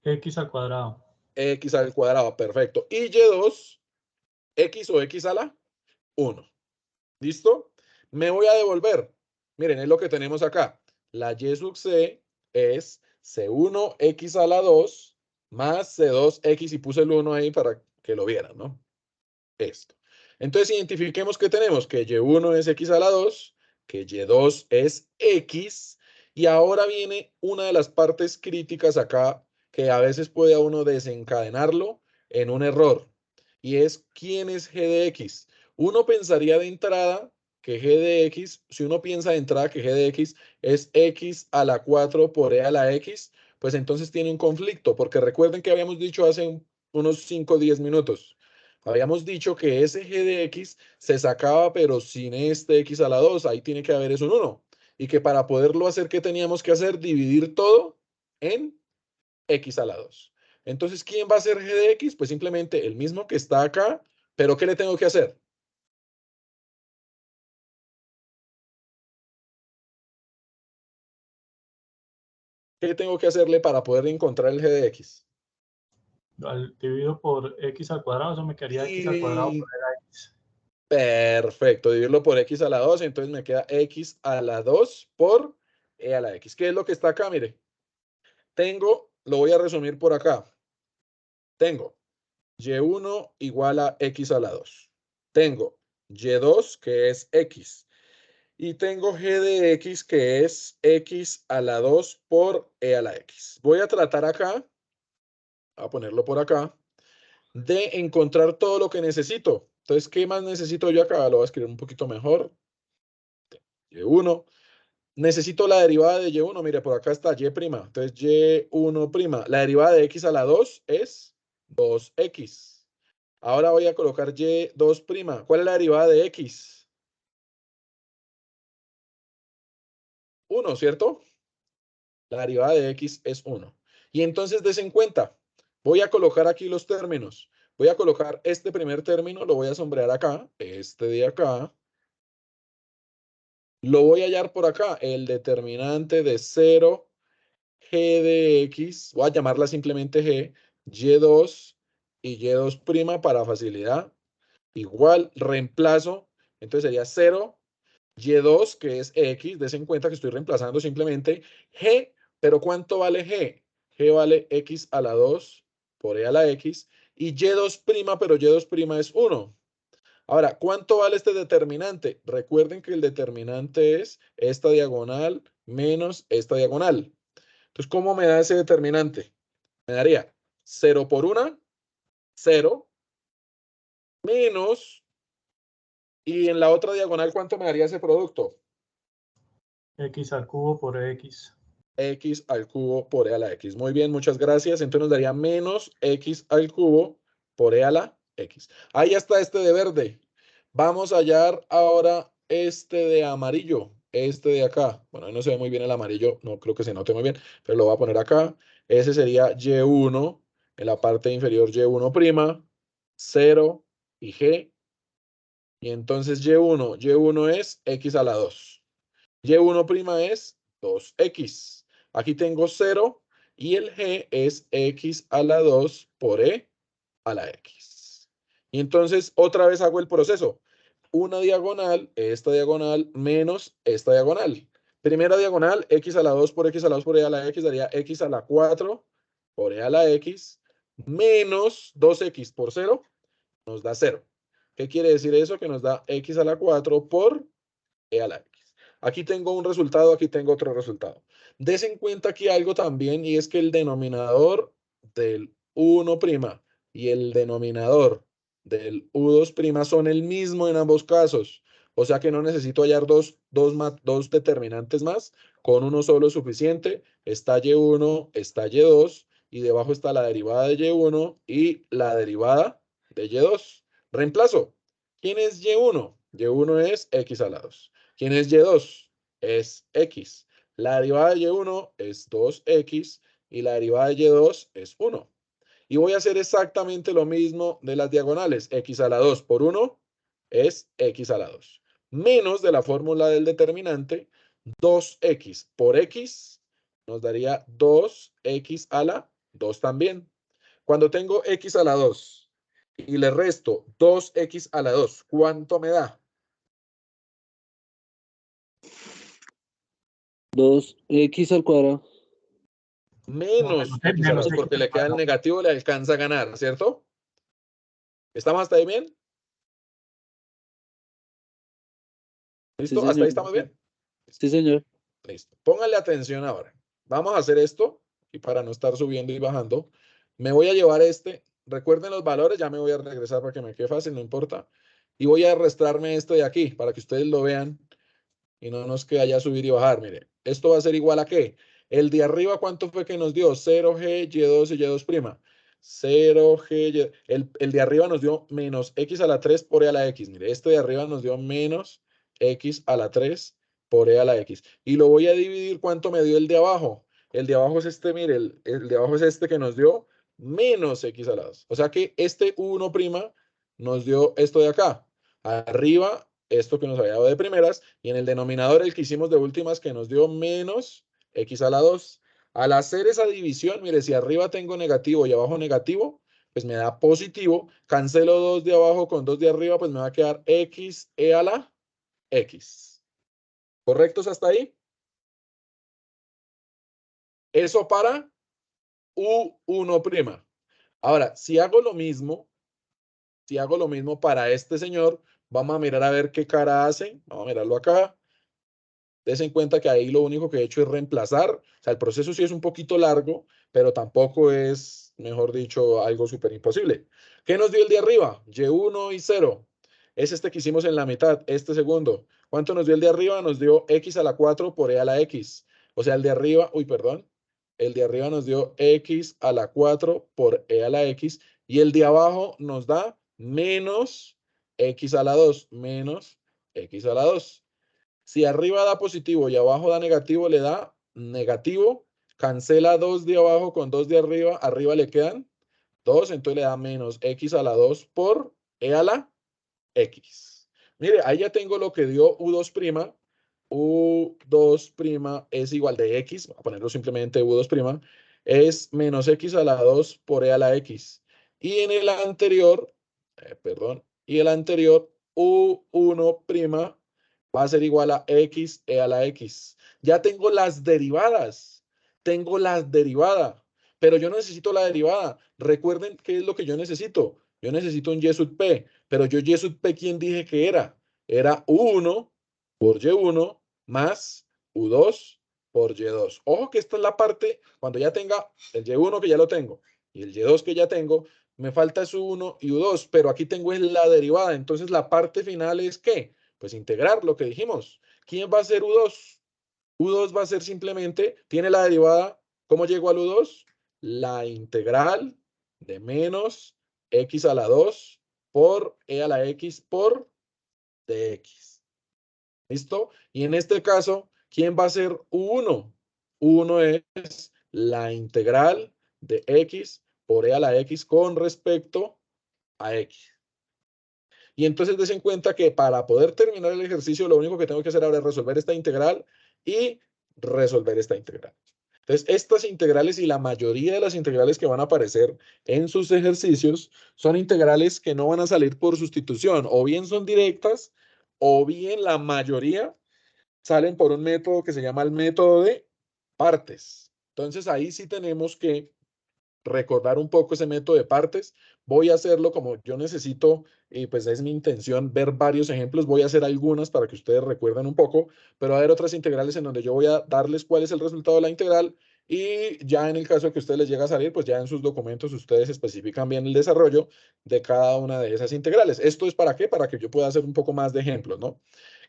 X al cuadrado. X al cuadrado, perfecto. Y Y2, X o X a la 1. ¿Listo? Me voy a devolver. Miren, es lo que tenemos acá. La Y sub C es C1X a la 2 más C2X y puse el 1 ahí para que lo vieran, ¿no? Esto. Entonces identifiquemos que tenemos que Y1 es X a la 2, que Y2 es X, y ahora viene una de las partes críticas acá que a veces puede a uno desencadenarlo en un error, y es ¿quién es G de X? Uno pensaría de entrada que G de X, si uno piensa de entrada que G de X es X a la 4 por E a la X, pues entonces tiene un conflicto, porque recuerden que habíamos dicho hace unos 5 o 10 minutos. Habíamos dicho que ese G de X se sacaba, pero sin este X a la 2. Ahí tiene que haber es un 1. Y que para poderlo hacer, ¿qué teníamos que hacer? Dividir todo en X a la 2. Entonces, ¿quién va a ser G de X? Pues simplemente el mismo que está acá, pero ¿qué le tengo que hacer? ¿Qué tengo que hacerle para poder encontrar el G de X? Dividido por X al cuadrado, eso me quedaría X al cuadrado por Y X. perfecto, dividirlo por X a la 2, entonces me queda X a la 2 por E a la X. ¿Qué es lo que está acá? Mire. Lo voy a resumir por acá. Tengo Y1 igual a X a la 2. Tengo Y2 que es X. Y tengo G de X que es X a la 2 por E a la X. Voy a tratar acá, a ponerlo por acá, de encontrar todo lo que necesito. Entonces, ¿qué más necesito yo acá? Lo voy a escribir un poquito mejor. Y1. Necesito la derivada de Y1. Mire, por acá está Y'. Entonces, Y1'. La derivada de X a la 2 es 2X. Ahora voy a colocar Y2'. ¿Cuál es la derivada de X? 1, ¿cierto? La derivada de X es 1. Y entonces, desen cuenta. Voy a colocar aquí los términos. Voy a colocar este primer término, lo voy a sombrear acá. Este de acá. Lo voy a hallar por acá. El determinante de 0. G de X, voy a llamarla simplemente G, Y2 y Y2' para facilidad, igual, reemplazo, entonces sería 0, Y2, que es X, des en cuenta que estoy reemplazando simplemente G, pero ¿cuánto vale G? G vale X a la 2 por E a la X, y Y2', pero Y2' es 1. Ahora, ¿cuánto vale este determinante? Recuerden que el determinante es esta diagonal menos esta diagonal. Entonces, ¿cómo me da ese determinante? Me daría 0 por 1, 0, menos, y en la otra diagonal, ¿cuánto me daría ese producto? X al cubo por X. X al cubo por E a la X. Muy bien, muchas gracias. Entonces nos daría menos X al cubo por E a la X. Ahí está este de verde. Vamos a hallar ahora este de amarillo, este de acá. Bueno, ahí no se ve muy bien el amarillo, no creo que se note muy bien, pero lo voy a poner acá. Ese sería Y1, en la parte inferior Y1', 0 y G. Y entonces Y1 es X a la 2. Y1' es 2X. Aquí tengo 0 y el G es X a la 2 por E a la X. Y entonces otra vez hago el proceso. Una diagonal, esta diagonal, menos esta diagonal. Primera diagonal, X a la 2 por X a la 2 por E a la X daría X a la 4 por E a la X menos 2X por 0 nos da 0. ¿Qué quiere decir eso? Que nos da X a la 4 por E a la X. Aquí tengo un resultado, aquí tengo otro resultado. Des en cuenta aquí algo también, y es que el denominador del U1' y el denominador del U2' son el mismo en ambos casos. O sea que no necesito hallar dos determinantes más. Con uno solo es suficiente. Está Y1, está Y2, y debajo está la derivada de Y1 y la derivada de Y2. Reemplazo. ¿Quién es Y1? Y1 es X a la 2. ¿Quién es Y2? Es X. La derivada de y1 es 2x y la derivada de y2 es 1. Y voy a hacer exactamente lo mismo de las diagonales. X a la 2 por 1 es x a la 2. Menos de la fórmula del determinante, 2x por x nos daría 2x a la 2 también. Cuando tengo x a la 2 y le resto 2x a la 2, ¿cuánto me da? 2x al cuadrado. Menos No, x a la menos 2, x porque al le queda el cuadrado. negativo, le alcanza a ganar, ¿cierto? ¿Estamos hasta ahí bien? Sí, ¿Listo? ¿Hasta ahí señor. estamos bien? Sí, señor. Listo. Pónganle atención ahora. Vamos a hacer esto y para no estar subiendo y bajando, me voy a llevar este. Recuerden los valores, ya me voy a regresar para que me quede fácil, no importa. Y voy a restarme esto de aquí para que ustedes lo vean y no nos quede allá subir y bajar. Mire, esto va a ser igual a ¿qué? El de arriba, ¿cuánto fue que nos dio? 0G, Y2 y Y2'. 0G, el de arriba nos dio menos X a la 3 por E a la X. Mire, este de arriba nos dio menos X a la 3 por E a la X. Y lo voy a dividir, ¿cuánto me dio el de abajo? El de abajo es este, mire, el de abajo es este que nos dio menos X a la 2. O sea que este 1' nos dio esto de acá. Arriba esto que nos había dado de primeras, y en el denominador el que hicimos de últimas que nos dio menos x a la 2. Al hacer esa división, mire, si arriba tengo negativo y abajo negativo, pues me da positivo. Cancelo 2 de abajo con 2 de arriba, pues me va a quedar x e a la x. ¿Correctos hasta ahí? Eso para u1'. Ahora, si hago lo mismo para este señor, vamos a mirar a ver qué cara hace. Vamos a mirarlo acá. Des en cuenta que ahí lo único que he hecho es reemplazar. O sea, el proceso sí es un poquito largo, pero tampoco es, mejor dicho, algo súper imposible. ¿Qué nos dio el de arriba? Y1 y 0. Es este que hicimos en la mitad, este segundo. ¿Cuánto nos dio el de arriba? Nos dio x a la 4 por e a la x. O sea, el de arriba, uy, perdón. El de arriba nos dio x a la 4 por e a la x. Y el de abajo nos da menos x a la 2. Menos x a la 2. Si arriba da positivo y abajo da negativo, le da negativo. Cancela 2 de abajo con 2 de arriba. Arriba le quedan 2, entonces le da menos x a la 2 por e a la x. Mire, ahí ya tengo lo que dio U2'. U2' es igual de x, voy a ponerlo simplemente U2', es menos x a la 2 por e a la x. Y en el anterior, y el anterior U1' va a ser igual a x e a la x. Ya tengo las derivadas. Tengo las derivadas. Pero yo no necesito la derivada. Recuerden qué es lo que yo necesito. Yo necesito un y sub p. Pero yo y sub p, ¿quién dije que era? Era u1 por y1 más u2 por y2. Ojo que esta es la parte, cuando ya tenga el y1 que ya lo tengo y el y2 que ya tengo, me falta es u1 y u2, pero aquí tengo es la derivada. Entonces la parte final es ¿qué? Pues integrar lo que dijimos. ¿Quién va a ser U2? U2 va a ser simplemente, tiene la derivada, ¿cómo llego al U2? La integral de menos x a la 2 por e a la x por dx. ¿Listo? Y en este caso, ¿quién va a ser U1? U1 es la integral de x por e a la x con respecto a x. Y entonces des en cuenta que para poder terminar el ejercicio, lo único que tengo que hacer ahora es resolver esta integral y resolver esta integral. Entonces, estas integrales y la mayoría de las integrales que van a aparecer en sus ejercicios son integrales que no van a salir por sustitución, o bien son directas, o bien la mayoría salen por un método que se llama el método de partes. Entonces, ahí sí tenemos que recordar un poco ese método de partes. Voy a hacerlo como yo necesito, y pues es mi intención ver varios ejemplos. Voy a hacer algunas para que ustedes recuerden un poco, pero va a haber otras integrales en donde yo voy a darles cuál es el resultado de la integral y ya en el caso de que a ustedes les llegue a salir, pues ya en sus documentos ustedes especifican bien el desarrollo de cada una de esas integrales. ¿Esto es para qué? Para que yo pueda hacer un poco más de ejemplos, ¿no?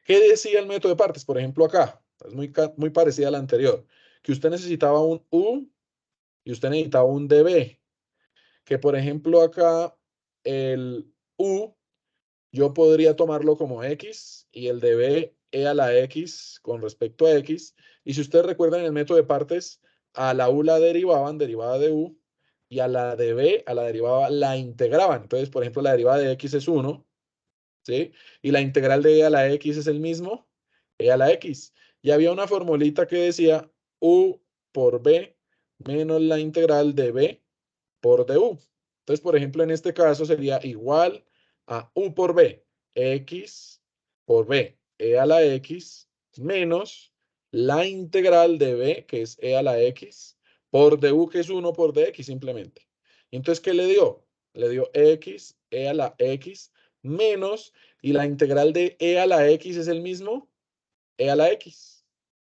¿Qué decía el método de partes? Por ejemplo, acá, es muy parecida a la anterior, que usted necesitaba un U y usted necesitaba un dB, que por ejemplo acá el U yo podría tomarlo como X y el dB e a la x con respecto a x. Y si ustedes recuerdan en el método de partes, a la u la derivaban, derivada de u, y a la de b, a la derivada, la integraban. Entonces, por ejemplo, la derivada de x es 1, ¿sí? Y la integral de e a la x es el mismo, e a la x. Y había una formulita que decía u por b menos la integral de b por du. Entonces, por ejemplo, en este caso sería igual a u por b, x por b, e a la x, menos la integral de b, que es e a la x, por du, que es 1 por dx simplemente. Entonces, ¿qué le dio? Le dio x, e a la x, menos, y la integral de e a la x es el mismo, e a la x.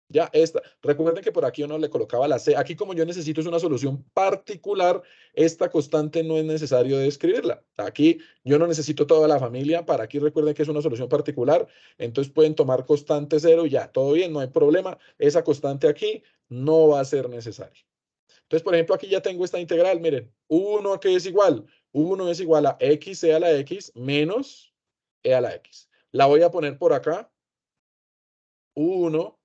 Ya, esta. Recuerden que por aquí uno le colocaba la c. Aquí como yo necesito es una solución particular, esta constante no es necesario describirla. Aquí yo no necesito toda la familia. Para aquí recuerden que es una solución particular. Entonces pueden tomar constante 0 y ya, todo bien, no hay problema. Esa constante aquí no va a ser necesaria. Entonces, por ejemplo, aquí ya tengo esta integral. Miren, 1 que es igual. 1 es igual a x e a la x menos e a la x. La voy a poner por acá. 1.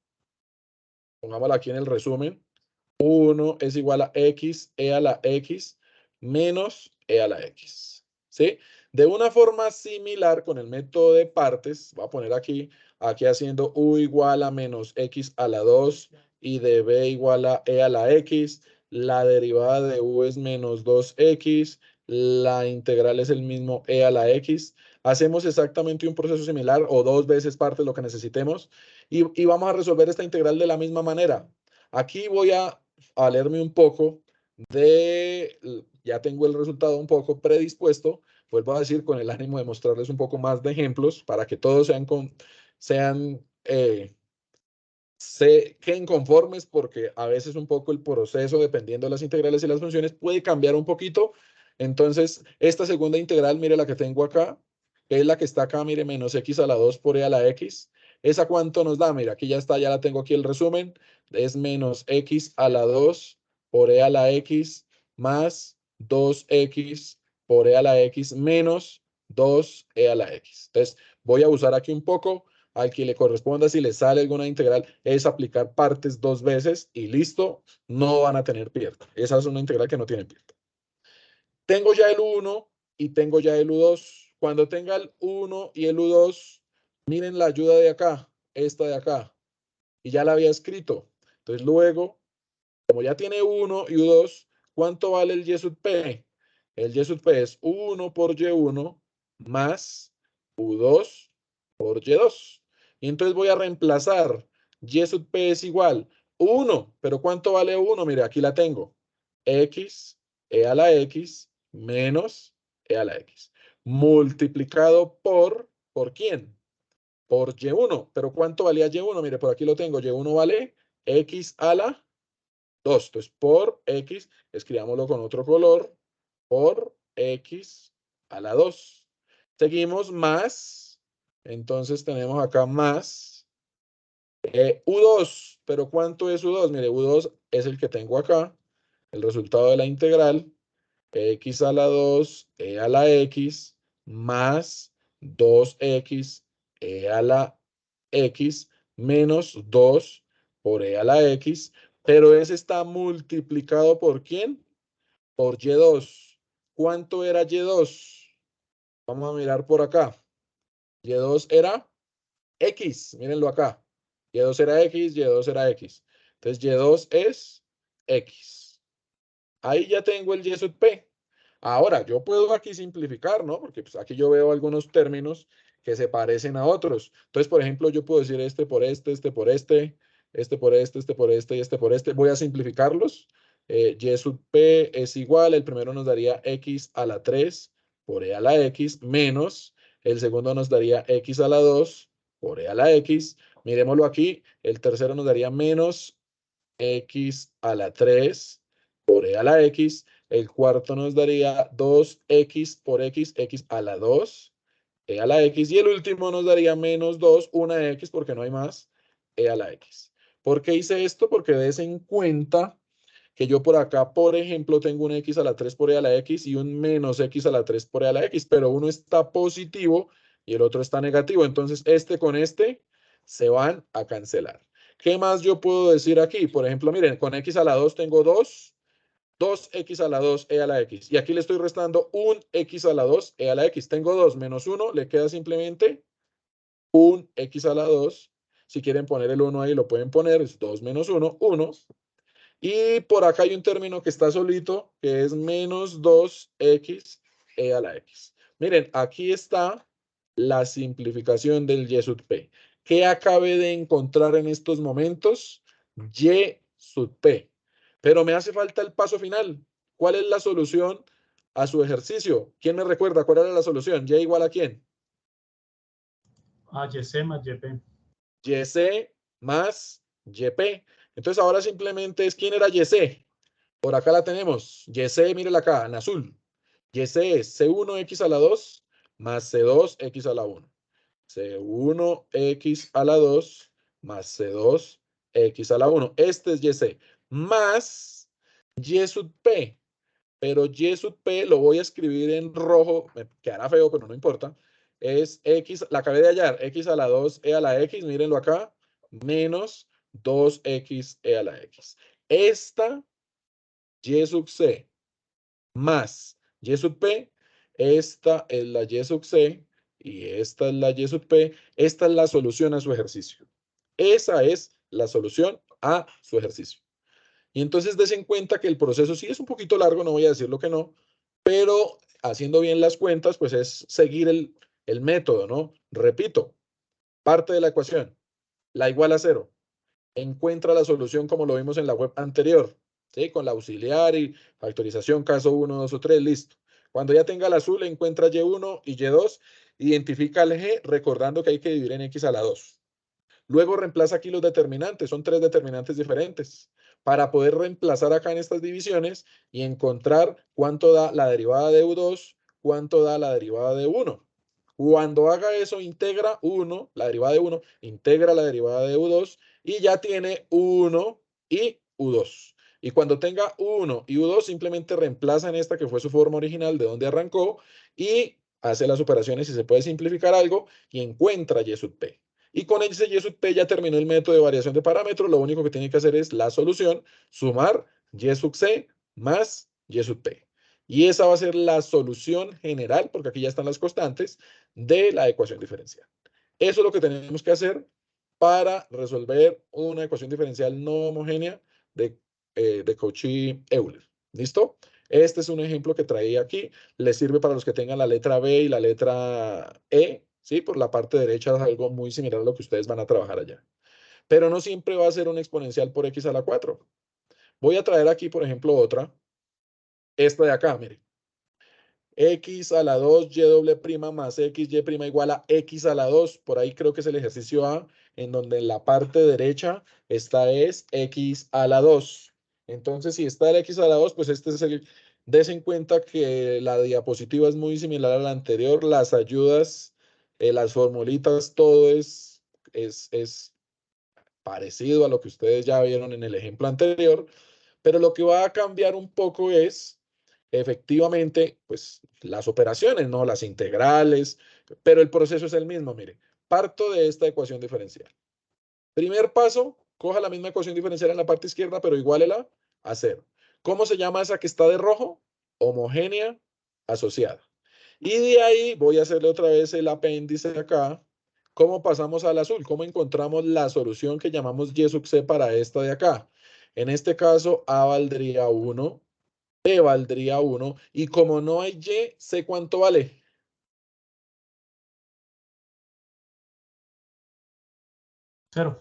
Pongámosla aquí en el resumen. 1 es igual a x e a la x menos e a la x. ¿Sí? De una forma similar con el método de partes, voy a poner aquí haciendo u igual a menos x a la 2 y de b igual a e a la x. La derivada de u es menos 2x. La integral es el mismo e a la x. Hacemos exactamente un proceso similar o 2 veces partes lo que necesitemos y vamos a resolver esta integral de la misma manera. Aquí voy a leerme un poco ya tengo el resultado un poco predispuesto, vuelvo a decir con el ánimo de mostrarles un poco más de ejemplos para que todos se queden conformes, porque a veces un poco el proceso, dependiendo de las integrales y las funciones, puede cambiar un poquito. Entonces, esta segunda integral, mire la que tengo acá, que es la que está acá, mire, menos x a la 2 por e a la x. ¿Esa cuánto nos da? Mira, aquí ya está, ya la tengo aquí el resumen. Es menos x a la 2 por e a la x más 2x por e a la x menos 2e a la x. Entonces, voy a usar aquí un poco al que le corresponda. Si le sale alguna integral, es aplicar partes 2 veces y listo, no van a tener pierde. Esa es una integral que no tiene pierde. Tengo ya el u1 y tengo ya el u2. Cuando tenga el 1 y el u2, miren la ayuda de acá, esta de acá, y ya la había escrito. Entonces luego, como ya tiene 1 y u2, ¿cuánto vale el y sub p? El y sub p es 1 por y1 más u2 por y2. Y entonces voy a reemplazar y sub p es igual 1, pero ¿cuánto vale 1? Mire, aquí la tengo. X e a la x menos e a la x. Multiplicado ¿por quién? Por y1. ¿Pero cuánto valía y1? Mire, por aquí lo tengo. y1 vale x a la 2. Entonces, por x, escribámoslo con otro color, por x a la 2. Seguimos más. Entonces, tenemos acá más u2. ¿Pero cuánto es u2? Mire, u2 es el que tengo acá. El resultado de la integral, x a la 2, e a la x, más 2x, e a la x, menos 2 por e a la x, pero ese está multiplicado ¿por quién? Por y2. ¿Cuánto era y2? Vamos a mirar por acá. Y2 era x, mírenlo acá. Y2 era x, Y2 era x. Entonces Y2 es x. Ahí ya tengo el y sub p. Ahora, yo puedo aquí simplificar, ¿no? Porque pues, aquí yo veo algunos términos que se parecen a otros. Entonces, por ejemplo, yo puedo decir este por este, este por este, este por este, este por este y este por este. Voy a simplificarlos. Y sub p es igual, el primero nos daría x a la 3 por e a la x, menos el segundo nos daría x a la 2 por e a la x. Miremoslo aquí, el tercero nos daría menos x a la 3 por e a la x. El cuarto nos daría 2x por x, x a la 2, e a la x. Y el último nos daría menos 2, una x, porque no hay más, e a la x. ¿Por qué hice esto? Porque des en cuenta que yo por acá, por ejemplo, tengo un x a la 3 por e a la x y un menos x a la 3 por e a la x, pero uno está positivo y el otro está negativo. Entonces, este con este se van a cancelar. ¿Qué más yo puedo decir aquí? Por ejemplo, miren, con x a la 2 tengo 2x a la 2, e a la x. Y aquí le estoy restando un x a la 2, e a la x. Tengo 2 menos 1, le queda simplemente un x a la 2. Si quieren poner el 1 ahí, lo pueden poner. Es 2 menos 1, 1. Y por acá hay un término que está solito, que es menos 2x, e a la x. Miren, aquí está la simplificación del y sub p. ¿Qué acabé de encontrar en estos momentos? Y sub p. Pero me hace falta el paso final. ¿Cuál es la solución a su ejercicio? ¿Quién me recuerda cuál era la solución? ¿Y igual a quién? A YC más YP. YC más YP. Entonces ahora simplemente es ¿quién era YC? Por acá la tenemos. YC, mírela acá, en azul. YC es C1x a la 2 más C2x a la 1. C1x a la 2 más C2x a la 1. Este es YC. Más Y sub P. Pero Y sub P lo voy a escribir en rojo. Me quedará feo, pero no importa. Es X, la acabé de hallar. X a la 2, E a la X. Mírenlo acá. Menos 2x, E a la X. Esta Y sub C más Y sub P, esta es la Y sub C y esta es la Y sub P. Esta es la solución a su ejercicio. Esa es la solución a su ejercicio. Y entonces des en cuenta que el proceso sí es un poquito largo, no voy a decir lo que no, pero haciendo bien las cuentas, pues es seguir el método, ¿no? Repito, parte de la ecuación, la igual a 0. Encuentra la solución como lo vimos en la web anterior, ¿sí? Con la auxiliar y factorización, caso 1, 2 o 3, listo. Cuando ya tenga el azul, encuentra Y1 y Y2, identifica el G, recordando que hay que dividir en X a la 2. Luego reemplaza aquí los determinantes, son 3 determinantes diferentes, para poder reemplazar acá en estas divisiones y encontrar cuánto da la derivada de U2, cuánto da la derivada de 1. Cuando haga eso, integra 1, la derivada de 1, integra la derivada de U2 y ya tiene 1 y U2. Y cuando tenga 1 y U2, simplemente reemplaza en esta que fue su forma original de donde arrancó y hace las operaciones y se puede simplificar algo y encuentra Y sub P. Y con ese Y sub P ya terminó el método de variación de parámetros. Lo único que tiene que hacer es la solución, sumar Y sub C más Y sub P. Y esa va a ser la solución general, porque aquí ya están las constantes, de la ecuación diferencial. Eso es lo que tenemos que hacer para resolver una ecuación diferencial no homogénea de Cauchy-Euler. ¿Listo? Este es un ejemplo que traía aquí. Les sirve para los que tengan la letra B y la letra E. ¿Sí? Por la parte derecha es algo muy similar a lo que ustedes van a trabajar allá. Pero no siempre va a ser un exponencial por x a la 4. Voy a traer aquí, por ejemplo, otra. Esta de acá, miren. X a la 2, y doble prima más x, y prima igual a x a la 2. Por ahí creo que es el ejercicio A, en donde en la parte derecha esta es x a la 2. Entonces, si está el x a la 2, pues este es el... Des en cuenta que la diapositiva es muy similar a la anterior. Las ayudas, las formulitas, todo es parecido a lo que ustedes ya vieron en el ejemplo anterior. Pero lo que va a cambiar un poco es efectivamente, pues las operaciones, ¿no? Las integrales, pero el proceso es el mismo, mire. Parto de esta ecuación diferencial. Primer paso, coja la misma ecuación diferencial en la parte izquierda, pero igualela a 0. ¿Cómo se llama esa que está de rojo? Homogénea asociada. Y de ahí voy a hacerle otra vez el apéndice acá. ¿Cómo pasamos al azul? ¿Cómo encontramos la solución que llamamos Y sub C para esta de acá? En este caso, A valdría 1, B valdría 1, y como no hay Y, sé cuánto vale. 0.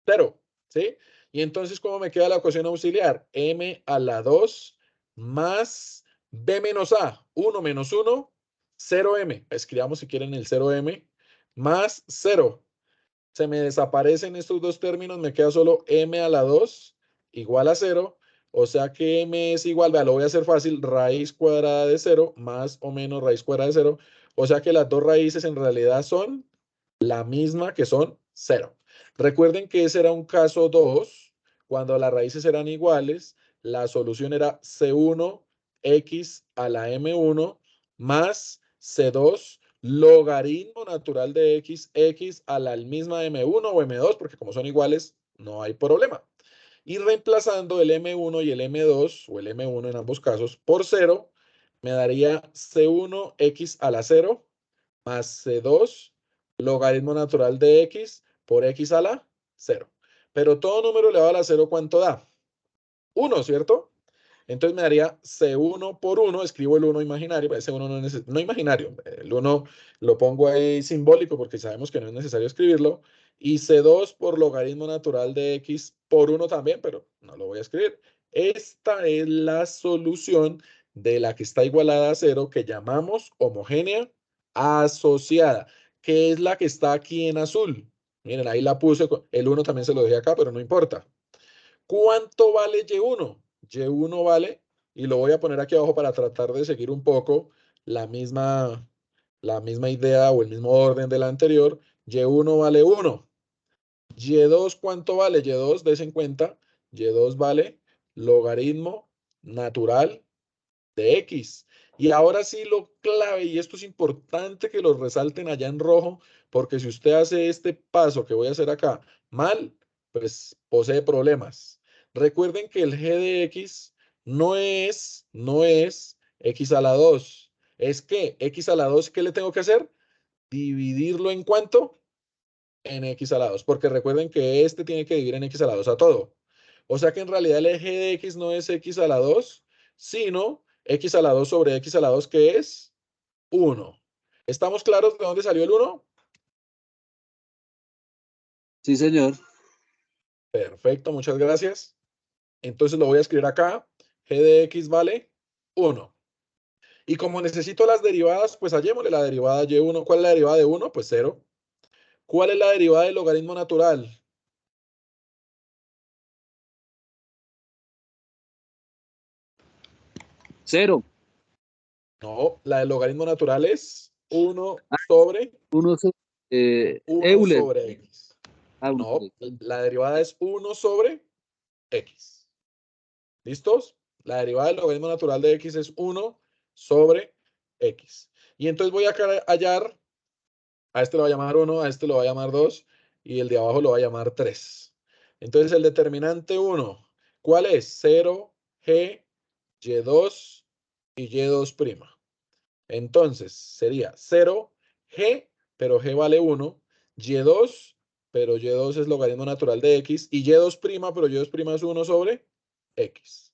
0, ¿sí? Y entonces, ¿cómo me queda la ecuación auxiliar? M a la 2 más B menos A. 1 menos 1, 0M. Escribamos si quieren el 0M más 0. Se me desaparecen estos dos términos, me queda solo M a la 2 igual a 0. O sea que M es igual, vea, lo voy a hacer fácil, raíz cuadrada de 0 más o menos raíz cuadrada de 0. O sea que las dos raíces en realidad son la misma, que son 0. Recuerden que ese era un caso 2, cuando las raíces eran iguales, la solución era C1x a la M1 más C2 logaritmo natural de x, x a la misma m1 o m2, porque como son iguales, no hay problema. Y reemplazando el m1 y el m2, o el m1 en ambos casos, por 0, me daría c1 x a la 0 más c2 logaritmo natural de x por x a la 0. Pero todo número elevado a la 0, ¿cuánto da? 1, ¿cierto? Entonces me daría C1 por 1, escribo el 1 imaginario, ese 1 no imaginario, el 1 lo pongo ahí simbólico porque sabemos que no es necesario escribirlo, y C2 por logaritmo natural de x por 1 también, pero no lo voy a escribir. Esta es la solución de la que está igualada a 0, que llamamos homogénea asociada, que es la que está aquí en azul. Miren, ahí la puse, el 1 también se lo dejé acá, pero no importa. ¿Cuánto vale Y1? Y1 vale, y lo voy a poner aquí abajo para tratar de seguir un poco la misma idea o el mismo orden de la anterior. Y1 vale 1. Y2, ¿cuánto vale? Y2, des en cuenta, Y2 vale logaritmo natural de x. Y ahora sí lo clave, y esto es importante que lo resalten allá en rojo, porque si usted hace este paso que voy a hacer acá mal, pues posee problemas. Recuerden que el g de x no es x a la 2. Es que x a la 2, ¿qué le tengo que hacer? Dividirlo en ¿cuánto? En x a la 2, porque recuerden que este tiene que dividir en x a la 2 a todo. O sea que en realidad el eje de x no es x a la 2, sino x a la 2 sobre x a la 2, que es 1. ¿Estamos claros de dónde salió el 1? Sí, señor. Perfecto, muchas gracias. Entonces lo voy a escribir acá. G de x vale 1. Y como necesito las derivadas, pues hallémosle la derivada de y1. ¿Cuál es la derivada de 1? Pues 0. ¿Cuál es la derivada del logaritmo natural? 0. No, la del logaritmo natural es 1 sobre 1 1 Euler. sobre x. Uno No, sobre X. la derivada es 1 sobre x. ¿Listos? La derivada del logaritmo natural de x es 1 sobre x. Y entonces voy a hallar, a este lo voy a llamar 1, a este lo voy a llamar 2, y el de abajo lo voy a llamar 3. Entonces el determinante 1, ¿cuál es? 0, g, y2 y y2'. Entonces sería 0, g, pero g vale 1, y2, pero y2 es logaritmo natural de x, y y2', pero y2' es 1 sobre x.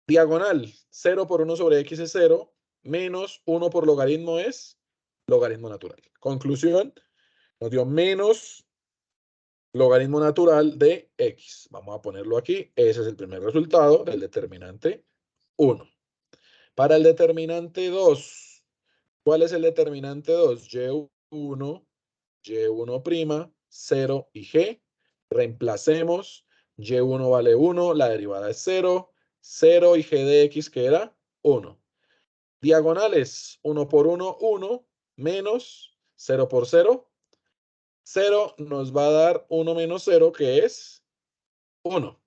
Diagonal, 0 por 1 sobre x es 0, menos 1 por logaritmo es logaritmo natural. Conclusión, nos dio menos logaritmo natural de x. Vamos a ponerlo aquí. Ese es el primer resultado del determinante 1. Para el determinante 2, ¿cuál es el determinante 2? Y1, y1', 0 y g. Reemplacemos. Y1 vale 1, la derivada es 0. 0 y g de x, que era 1. Diagonales, 1 por 1, 1, menos 0 por 0. 0 nos va a dar 1 menos 0, que es 1.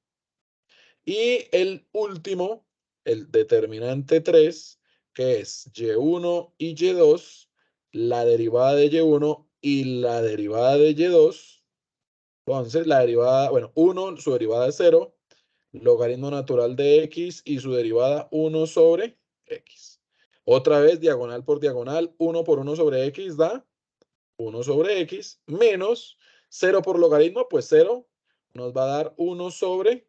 Y el último, el determinante 3, que es y1 y y2, la derivada de y1 y la derivada de y2. Entonces, la derivada, bueno, 1, su derivada es 0, logaritmo natural de x y su derivada 1 sobre x. Otra vez, diagonal por diagonal, 1 por 1 sobre x da 1 sobre x, menos 0 por logaritmo, pues 0 nos va a dar 1 sobre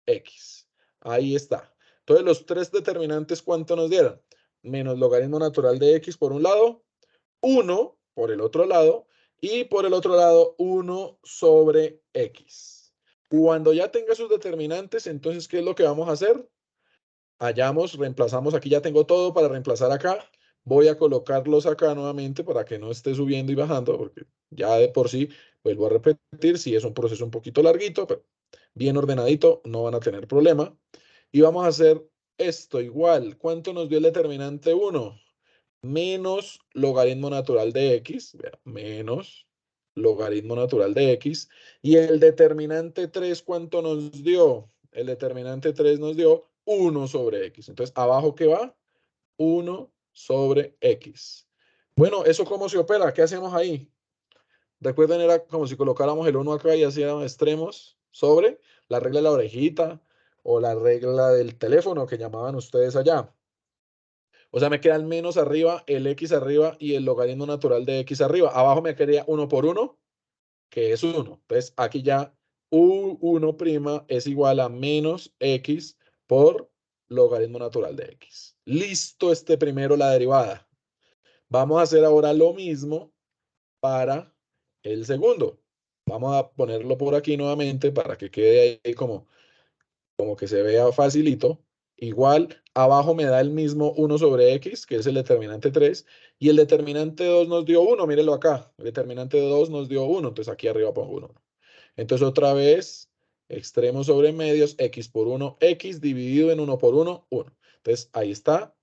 x. Ahí está. Entonces, los tres determinantes, ¿cuánto nos dieron? Menos logaritmo natural de x por un lado, 1 por el otro lado, y por el otro lado 1 sobre x. Cuando ya tenga sus determinantes, entonces, ¿qué es lo que vamos a hacer? Hallamos, reemplazamos, aquí ya tengo todo para reemplazar acá. Voy a colocarlos acá nuevamente para que no esté subiendo y bajando, porque ya de por sí, vuelvo a repetir, si es un proceso un poquito larguito, pero bien ordenadito, no van a tener problema. Y vamos a hacer esto igual. ¿Cuánto nos dio el determinante 1? Menos logaritmo natural de x, menos logaritmo natural de x. Y el determinante 3, ¿cuánto nos dio? El determinante 3 nos dio 1 sobre x. Entonces, ¿abajo qué va? 1 sobre x. Bueno, ¿eso cómo se opera? ¿Qué hacemos ahí? Recuerden, era como si colocáramos el 1 acá y hacíamos extremos sobre la regla de la orejita o la regla del teléfono que llamaban ustedes allá. O sea, me queda el menos arriba, el x arriba y el logaritmo natural de x arriba. Abajo me quedaría 1 por 1, que es 1. Entonces, aquí ya u1' es igual a menos x por logaritmo natural de x. Listo, este primero la derivada. Vamos a hacer ahora lo mismo para el segundo. Vamos a ponerlo por aquí nuevamente para que quede ahí como que se vea facilito. Igual, abajo me da el mismo 1 sobre x, que es el determinante 3, y el determinante 2 nos dio 1, mírenlo acá. El determinante 2 nos dio 1, entonces aquí arriba pongo 1. Entonces otra vez, extremos sobre medios, x por 1, x dividido en 1 por 1, 1. Entonces ahí está,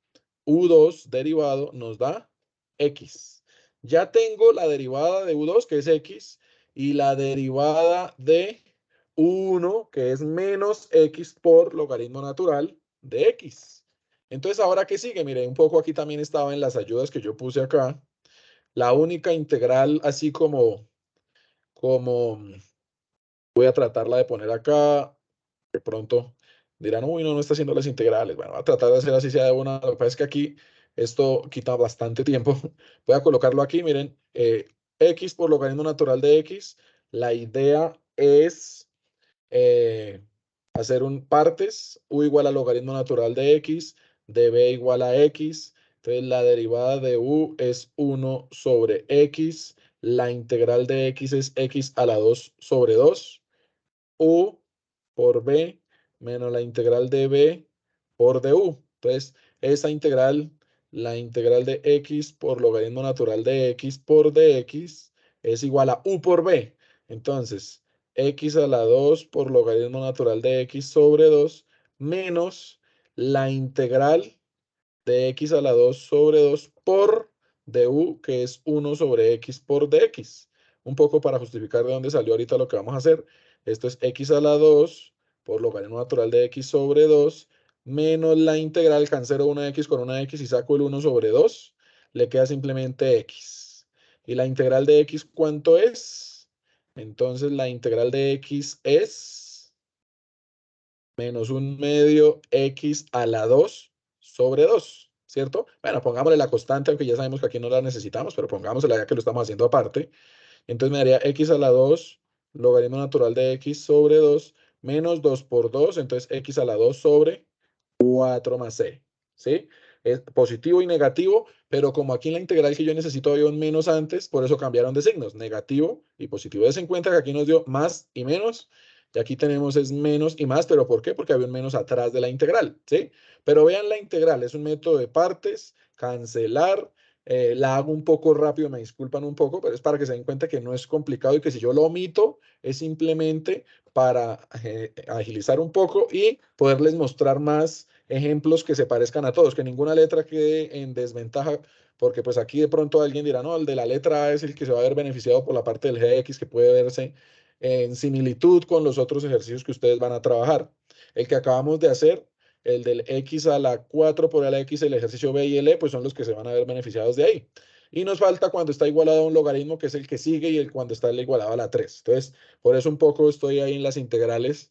u2 derivado nos da x. Ya tengo la derivada de u2, que es x, y la derivada de u1, que es menos x por logaritmo natural de x. Entonces, ¿ahora qué sigue? Mire, un poco aquí también estaba en las ayudas que yo puse acá. La única integral, así como voy a tratarla de poner acá, de pronto dirán, uy, no está haciendo las integrales. Bueno, voy a tratar de hacer así sea de una. Lo que pasa es que aquí esto quita bastante tiempo. Voy a colocarlo aquí, miren, x por logaritmo natural de x. La idea es hacer un partes, u igual a logaritmo natural de x, de b igual a x. Entonces la derivada de u es 1 sobre x, la integral de x es x a la 2 sobre 2, u por b menos la integral de b por du. Entonces esa integral, la integral de x por logaritmo natural de x por dx es igual a u por b. Entonces x a la 2 por logaritmo natural de x sobre 2 menos la integral de x a la 2 sobre 2 por du, que es 1 sobre x por dx. Un poco para justificar de dónde salió ahorita lo que vamos a hacer. Esto es x a la 2 por logaritmo natural de x sobre 2 menos la integral, cancelo una x con una x y saco el 1 sobre 2. Le queda simplemente x. ¿Y la integral de x cuánto es? Entonces la integral de x es menos 1/2 x a la 2 sobre 2, ¿cierto? Bueno, pongámosle la constante, aunque ya sabemos que aquí no la necesitamos, pero pongámosla ya que lo estamos haciendo aparte. Entonces me daría x a la 2, logaritmo natural de x sobre 2, menos 2 por 2, entonces x a la 2 sobre 4 más c, ¿sí? Es positivo y negativo, pero como aquí en la integral que yo necesito había un menos antes, por eso cambiaron de signos, negativo y positivo. Des en cuenta que aquí nos dio más y menos, y aquí tenemos es menos y más, pero ¿por qué? Porque había un menos atrás de la integral, ¿sí? Pero vean la integral, es un método de partes, cancelar, la hago un poco rápido, me disculpan un poco, pero es para que se den cuenta que no es complicado y que si yo lo omito es simplemente para agilizar un poco y poderles mostrar más ejemplos que se parezcan a todos, que ninguna letra quede en desventaja, porque pues aquí de pronto alguien dirá, no, el de la letra A es el que se va a ver beneficiado por la parte del GX, que puede verse en similitud con los otros ejercicios que ustedes van a trabajar. El que acabamos de hacer, el del x a la 4 por la x, el ejercicio B y el E, pues son los que se van a ver beneficiados de ahí. Y nos falta cuando está igualado a un logaritmo, que es el que sigue, y el cuando está igualado a la 3. Entonces, por eso un poco estoy ahí en las integrales,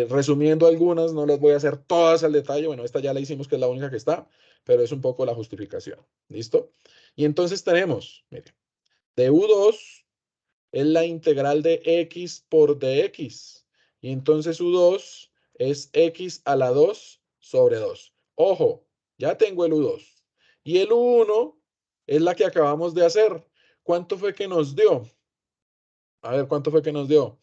resumiendo algunas, no las voy a hacer todas al detalle. Bueno, esta ya la hicimos, que es la única que está, pero es un poco la justificación. ¿Listo? Y entonces tenemos, mire, de U2 es la integral de x por dx. Y entonces U2 es x a la 2 sobre 2. Ojo, ya tengo el U2. Y el U1 es la que acabamos de hacer. ¿Cuánto fue que nos dio? A ver, ¿cuánto fue que nos dio?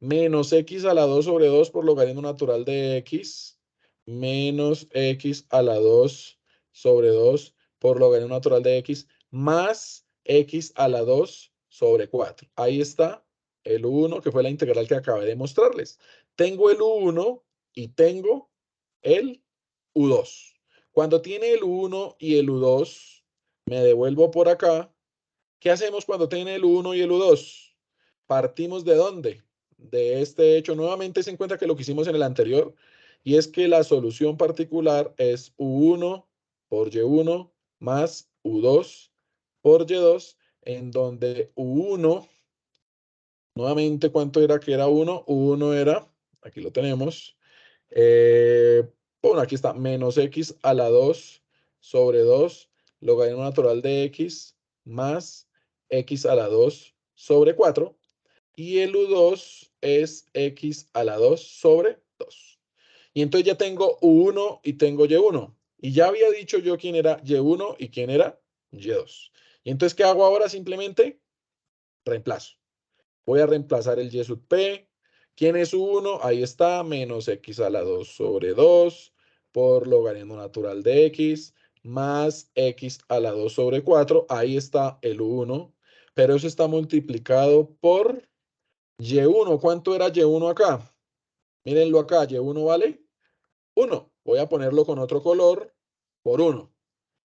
Menos x a la 2 sobre 2 por logaritmo natural de x, menos x a la 2 sobre 2 por logaritmo natural de x, más x a la 2 sobre 4. Ahí está el u1, que fue la integral que acabé de mostrarles. Tengo el u1 y tengo el u2. Cuando tiene el u1 y el u2, me devuelvo por acá. ¿Qué hacemos cuando tiene el 1 y el U2? ¿Partimos de dónde? De este hecho. Nuevamente se encuentra que lo que hicimos en el anterior, y es que la solución particular es U1 por Y1 más U2 por Y2, en donde U1, nuevamente, ¿cuánto era que era 1? U1 era, aquí lo tenemos, bueno, aquí está, menos X a la 2 sobre 2, logaritmo natural de X, más X a la 2 sobre 4, y el U2 es X a la 2 sobre 2. Y entonces ya tengo U1 y tengo Y1. Y ya había dicho yo quién era Y1 y quién era Y2. Y entonces, ¿qué hago ahora? Simplemente reemplazo. Voy a reemplazar el Y sub P. ¿Quién es U1? Ahí está, menos X a la 2 sobre 2 por logaritmo natural de X, más X a la 2 sobre 4. Ahí está el U1. Pero eso está multiplicado por Y1. ¿Cuánto era Y1 acá? Mírenlo acá, Y1 vale 1. Voy a ponerlo con otro color por 1.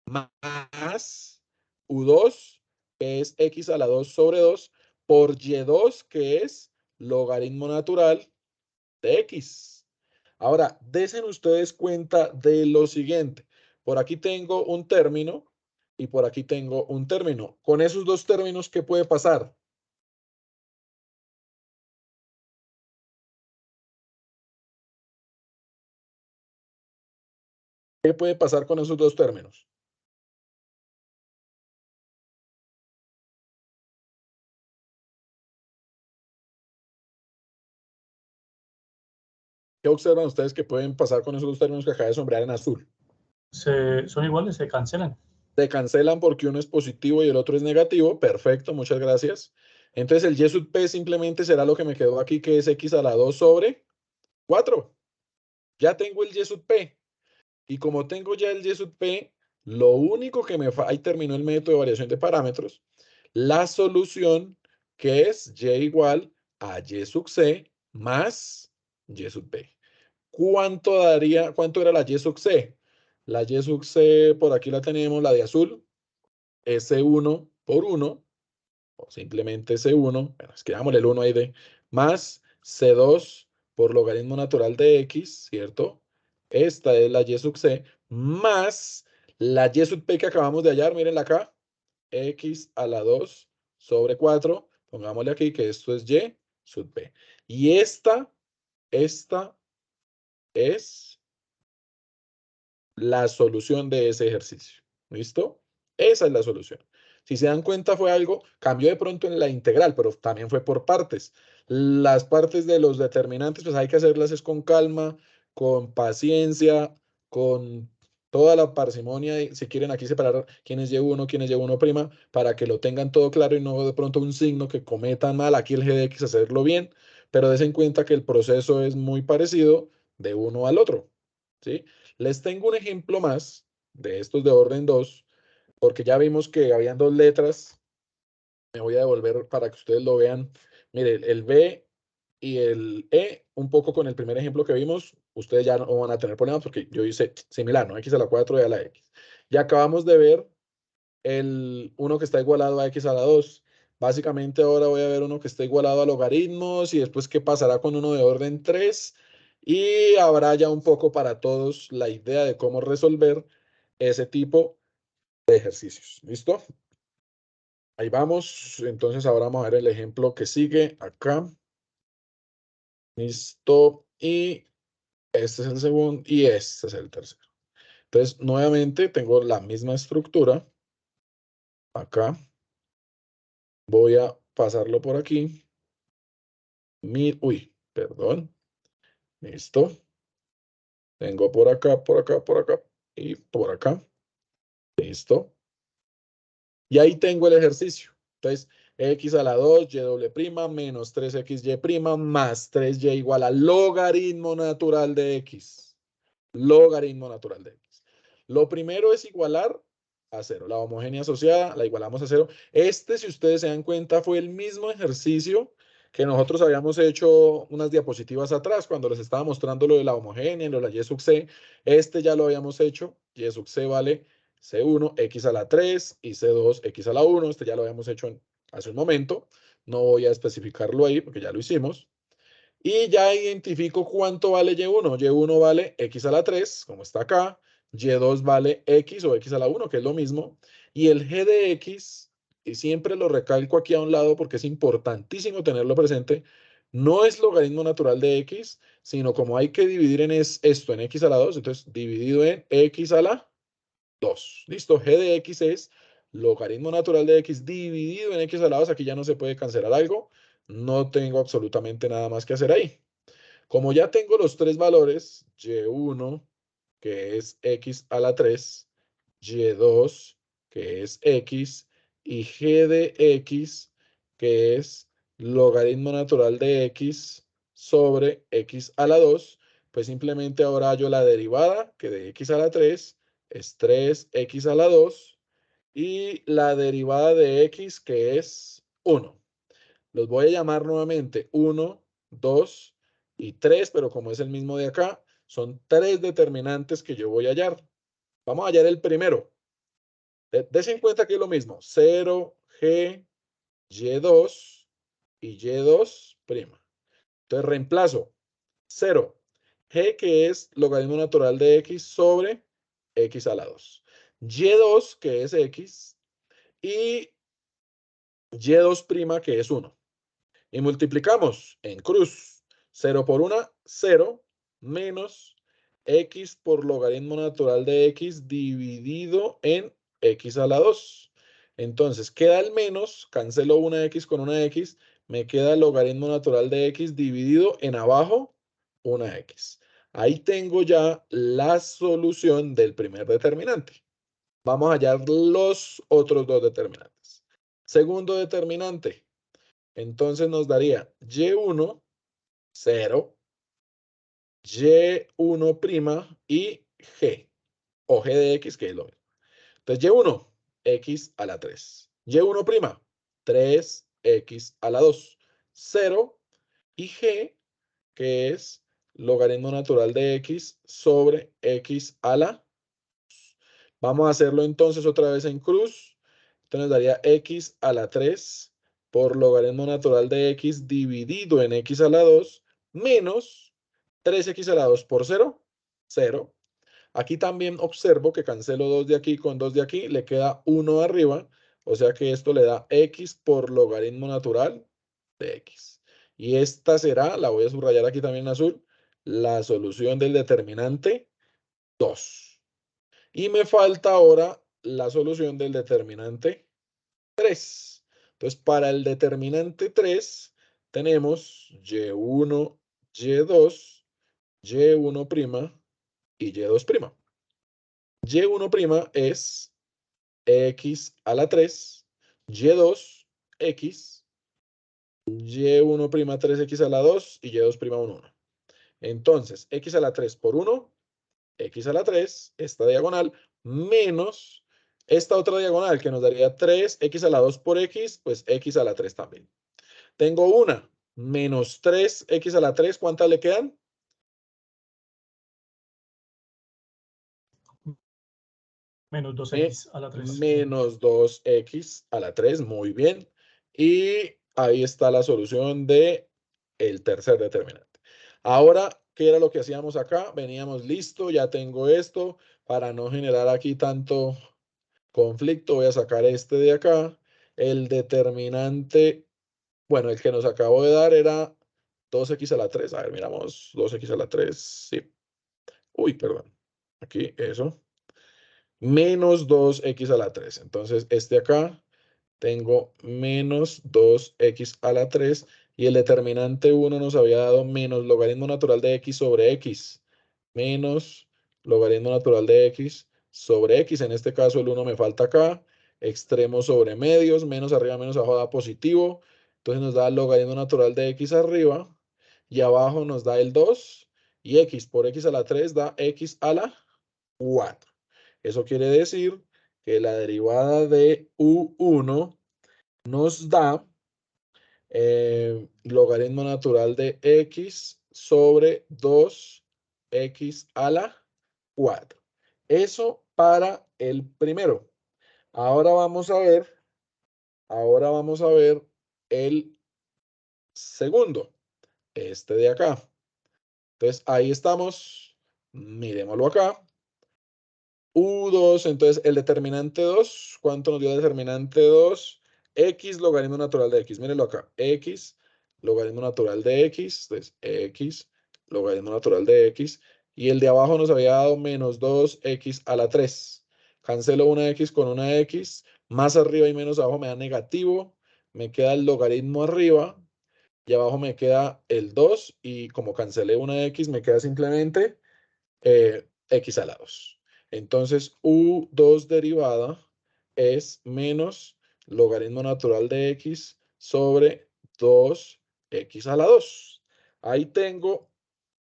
Más U2, que es X a la 2 sobre 2, por Y2, que es logaritmo natural de X. Ahora, desen ustedes cuenta de lo siguiente. Por aquí tengo un término y por aquí tengo un término. Con esos dos términos, ¿qué puede pasar? ¿Qué puede pasar con esos dos términos? ¿Qué observan ustedes que pueden pasar con esos dos términos que acaba de sombrear en azul? Son iguales, se cancelan. Se cancelan porque uno es positivo y el otro es negativo. Perfecto, muchas gracias. Entonces el Y sub P simplemente será lo que me quedó aquí, que es X a la 2 sobre 4. Ya tengo el Y sub P. Y como tengo ya el Y sub P, lo único que me falta, ahí terminó el método de variación de parámetros, la solución que es Y igual a Y sub C más Y sub P. ¿Cuánto daría, cuánto era la Y sub C? La Y sub C, por aquí la tenemos, la de azul, S1 por 1, o simplemente C1, bueno, es que dámosle el 1 ahí de, más C2 por logaritmo natural de X, ¿cierto? Esta es la Y sub C, más la Y sub P que acabamos de hallar, mírenla acá, X a la 2 sobre 4, pongámosle aquí que esto es Y sub P. Y esta es la solución de ese ejercicio. ¿Listo? Esa es la solución. Si se dan cuenta, fue algo, cambió de pronto en la integral, pero también fue por partes. Las partes de los determinantes, pues hay que hacerlas es con calma, con paciencia, con toda la parsimonia. Y si quieren aquí separar quién es Y1, quién es Y1', para que lo tengan todo claro y no de pronto un signo que cometan mal. Aquí el G de X, hacerlo bien, pero des en cuenta que el proceso es muy parecido de uno al otro. ¿Sí? Les tengo un ejemplo más de estos de orden 2, porque ya vimos que habían dos letras. Me voy a devolver para que ustedes lo vean. Mire, el B y el E, un poco con el primer ejemplo que vimos, ustedes ya no van a tener problemas porque yo hice similar, ¿no? X a la 4 y a la X. Ya acabamos de ver el uno que está igualado a X a la 2. Básicamente ahora voy a ver uno que está igualado a logaritmos y después qué pasará con uno de orden 3. Y habrá ya un poco para todos la idea de cómo resolver ese tipo de ejercicios. ¿Listo? Ahí vamos. Entonces ahora vamos a ver el ejemplo que sigue acá. Listo. Y este es el segundo y este es el tercero. Entonces, nuevamente tengo la misma estructura. Acá. Voy a pasarlo por aquí. Uy, perdón. Listo. Tengo por acá, por acá, por acá y por acá. Listo. Y ahí tengo el ejercicio. Entonces, X a la 2, Y doble prima, menos 3XY más 3Y igual a logaritmo natural de X. Logaritmo natural de X. Lo primero es igualar a 0. La homogénea asociada la igualamos a 0. Este, si ustedes se dan cuenta, fue el mismo ejercicio que nosotros habíamos hecho unas diapositivas atrás cuando les estaba mostrando lo de la homogénea, lo de la Y sub C. Este ya lo habíamos hecho. Y sub C vale C1, X a la 3 y C2, X a la 1. Este ya lo habíamos hecho hace un momento. No voy a especificarlo ahí porque ya lo hicimos. Y ya identifico cuánto vale Y1. Y1 vale X a la 3, como está acá. Y2 vale X o X a la 1, que es lo mismo. Y el g de x, y siempre lo recalco aquí a un lado porque es importantísimo tenerlo presente, no es logaritmo natural de x, sino como hay que dividir en esto en x a la 2, entonces dividido en x a la 2. ¿Listo? G de x es logaritmo natural de x dividido en x a la 2. Aquí ya no se puede cancelar algo. No tengo absolutamente nada más que hacer ahí. Como ya tengo los tres valores, y1, que es x a la 3, y2, que es x, y g de x, que es logaritmo natural de x sobre x a la 2, pues simplemente ahora hallo la derivada, que de x a la 3 es 3x a la 2, y la derivada de x, que es 1. Los voy a llamar nuevamente 1, 2 y 3, pero como es el mismo de acá, son tres determinantes que yo voy a hallar. Vamos a hallar el primero. Des en cuenta que es lo mismo. 0, G, Y2 y Y2'. Entonces reemplazo 0, G, que es logaritmo natural de x sobre x a la 2. Y2, que es x, y Y2', que es 1. Y multiplicamos en cruz. 0 por 1, 0, menos x por logaritmo natural de x dividido en x a la 2. Entonces, queda el menos, cancelo una x con una x, me queda el logaritmo natural de x dividido en abajo una x. Ahí tengo ya la solución del primer determinante. Vamos a hallar los otros dos determinantes. Segundo determinante. Entonces nos daría y1, 0, y1' y g, o g de x, que es lo mismo. Entonces y1, x a la 3. y1', 3x a la 2. 0 y g, que es logaritmo natural de x sobre x a la 2. Vamos a hacerlo entonces otra vez en cruz. Entonces nos daría x a la 3 por logaritmo natural de x dividido en x a la 2 menos 3x a la 2 por 0, 0. Aquí también observo que cancelo 2 de aquí con 2 de aquí, le queda 1 arriba, o sea que esto le da x por logaritmo natural de x. Y esta será, la voy a subrayar aquí también en azul, la solución del determinante 2. Y me falta ahora la solución del determinante 3. Entonces, para el determinante 3 tenemos y1, y2, y1' y y2'. y1' es x a la 3, y2, x, y1', 3x a la 2 y y2', 1, 1. Entonces, x a la 3 por 1, x a la 3, esta diagonal, menos esta otra diagonal que nos daría 3x a la 2 por x, pues x a la 3 también. Tengo una, menos 3x a la 3, ¿cuántas le quedan? Menos 2x a la 3. Menos 2x a la 3, muy bien. Y ahí está la solución de el tercer determinante. Ahora, ¿qué era lo que hacíamos acá? Veníamos listo, ya tengo esto. Para no generar aquí tanto conflicto, voy a sacar este de acá. El determinante, bueno, el que nos acabo de dar era 2x a la 3. A ver, miramos, 2x a la 3, sí. Uy, perdón. Aquí, eso. Menos 2x a la 3. Entonces, este acá, tengo menos 2x a la 3. Y el determinante 1 nos había dado menos logaritmo natural de x sobre x. Menos logaritmo natural de x sobre x. En este caso el 1 me falta acá. Extremos sobre medios. Menos arriba, menos abajo da positivo. Entonces nos da el logaritmo natural de x arriba. Y abajo nos da el 2. Y x por x a la 3 da x a la 4. Eso quiere decir que la derivada de u1 nos da logaritmo natural de x sobre 2x a la 4. Eso para el primero. Ahora vamos a ver el segundo, este de acá. Entonces ahí estamos. Miremoslo acá. U2, entonces el determinante 2, ¿cuánto nos dio el determinante 2? X logaritmo natural de X, mírenlo acá, X logaritmo natural de X, entonces X logaritmo natural de X, y el de abajo nos había dado menos 2X a la 3. Cancelo una X con una X, más arriba y menos abajo me da negativo, me queda el logaritmo arriba, y abajo me queda el 2, y como cancelé una X, me queda simplemente X a la 2. Entonces, U2 derivada es menos logaritmo natural de X sobre 2X a la 2. Ahí tengo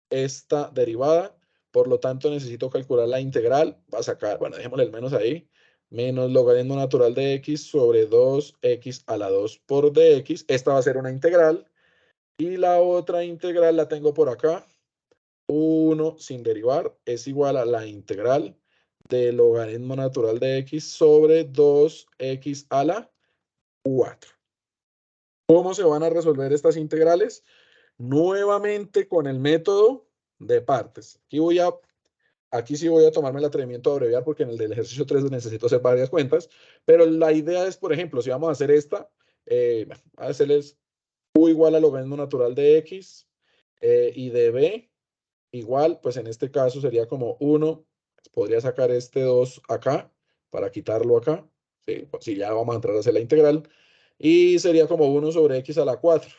esta derivada, por lo tanto necesito calcular la integral. Va a sacar, bueno, dejémosle el menos ahí, menos logaritmo natural de X sobre 2X a la 2 por dx. Esta va a ser una integral. Y la otra integral la tengo por acá. 1 sin derivar es igual a la integral del logaritmo natural de X sobre 2X a la 4. ¿Cómo se van a resolver estas integrales? Nuevamente con el método de partes. Aquí sí voy a tomarme el atrevimiento de abreviar porque en el del ejercicio 3 necesito hacer varias cuentas, pero la idea es, por ejemplo, si vamos a hacer esta, a hacerles U igual al logaritmo natural de X y de B igual, pues en este caso sería como 1, podría sacar este 2 acá para quitarlo acá, sí, pues sí, ya vamos a entrar a hacer la integral, y sería como 1 sobre X a la 4,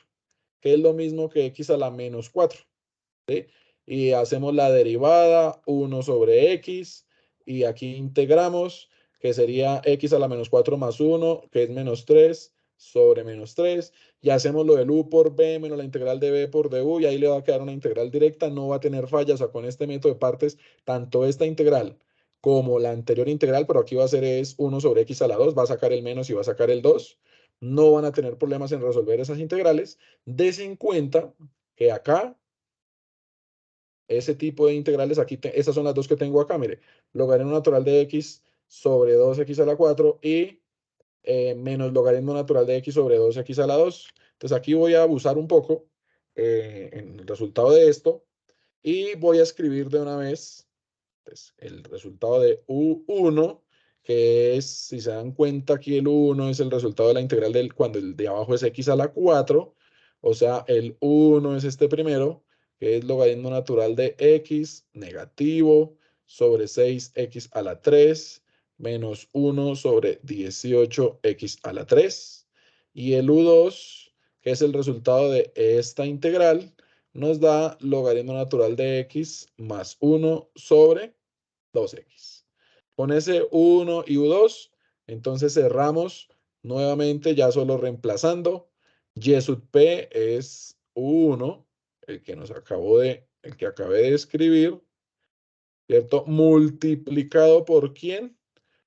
que es lo mismo que X a la menos 4. ¿Sí? Y hacemos la derivada 1 sobre X y aquí integramos, que sería X a la menos 4 más 1, que es menos 3 sobre menos 3. Y hacemos lo del U por B menos la integral de B por du y ahí le va a quedar una integral directa, no va a tener fallas. O sea, con este método de partes, tanto esta integral como la anterior integral, pero aquí va a ser es 1 sobre X a la 2, va a sacar el menos y va a sacar el 2. No van a tener problemas en resolver esas integrales. Desen en cuenta que acá ese tipo de integrales, aquí, estas son las dos que tengo acá, mire, logaritmo natural de X sobre 2X a la 4 y menos logaritmo natural de X sobre 2X a la 2. Entonces aquí voy a abusar un poco en el resultado de esto y voy a escribir de una vez pues, el resultado de U1, que es, si se dan cuenta, aquí el U1 es el resultado de la integral del, cuando el de abajo es X a la 4, o sea, el U1 es este primero, que es logaritmo natural de X negativo sobre 6X a la 3 menos 1 sobre 18X a la 3. Y el U2, que es el resultado de esta integral, nos da logaritmo natural de X más 1 sobre 2X. Con ese U1 y U2, entonces cerramos nuevamente ya solo reemplazando. Y sub P es U1, el que acabé de escribir, ¿cierto? Multiplicado por ¿quién?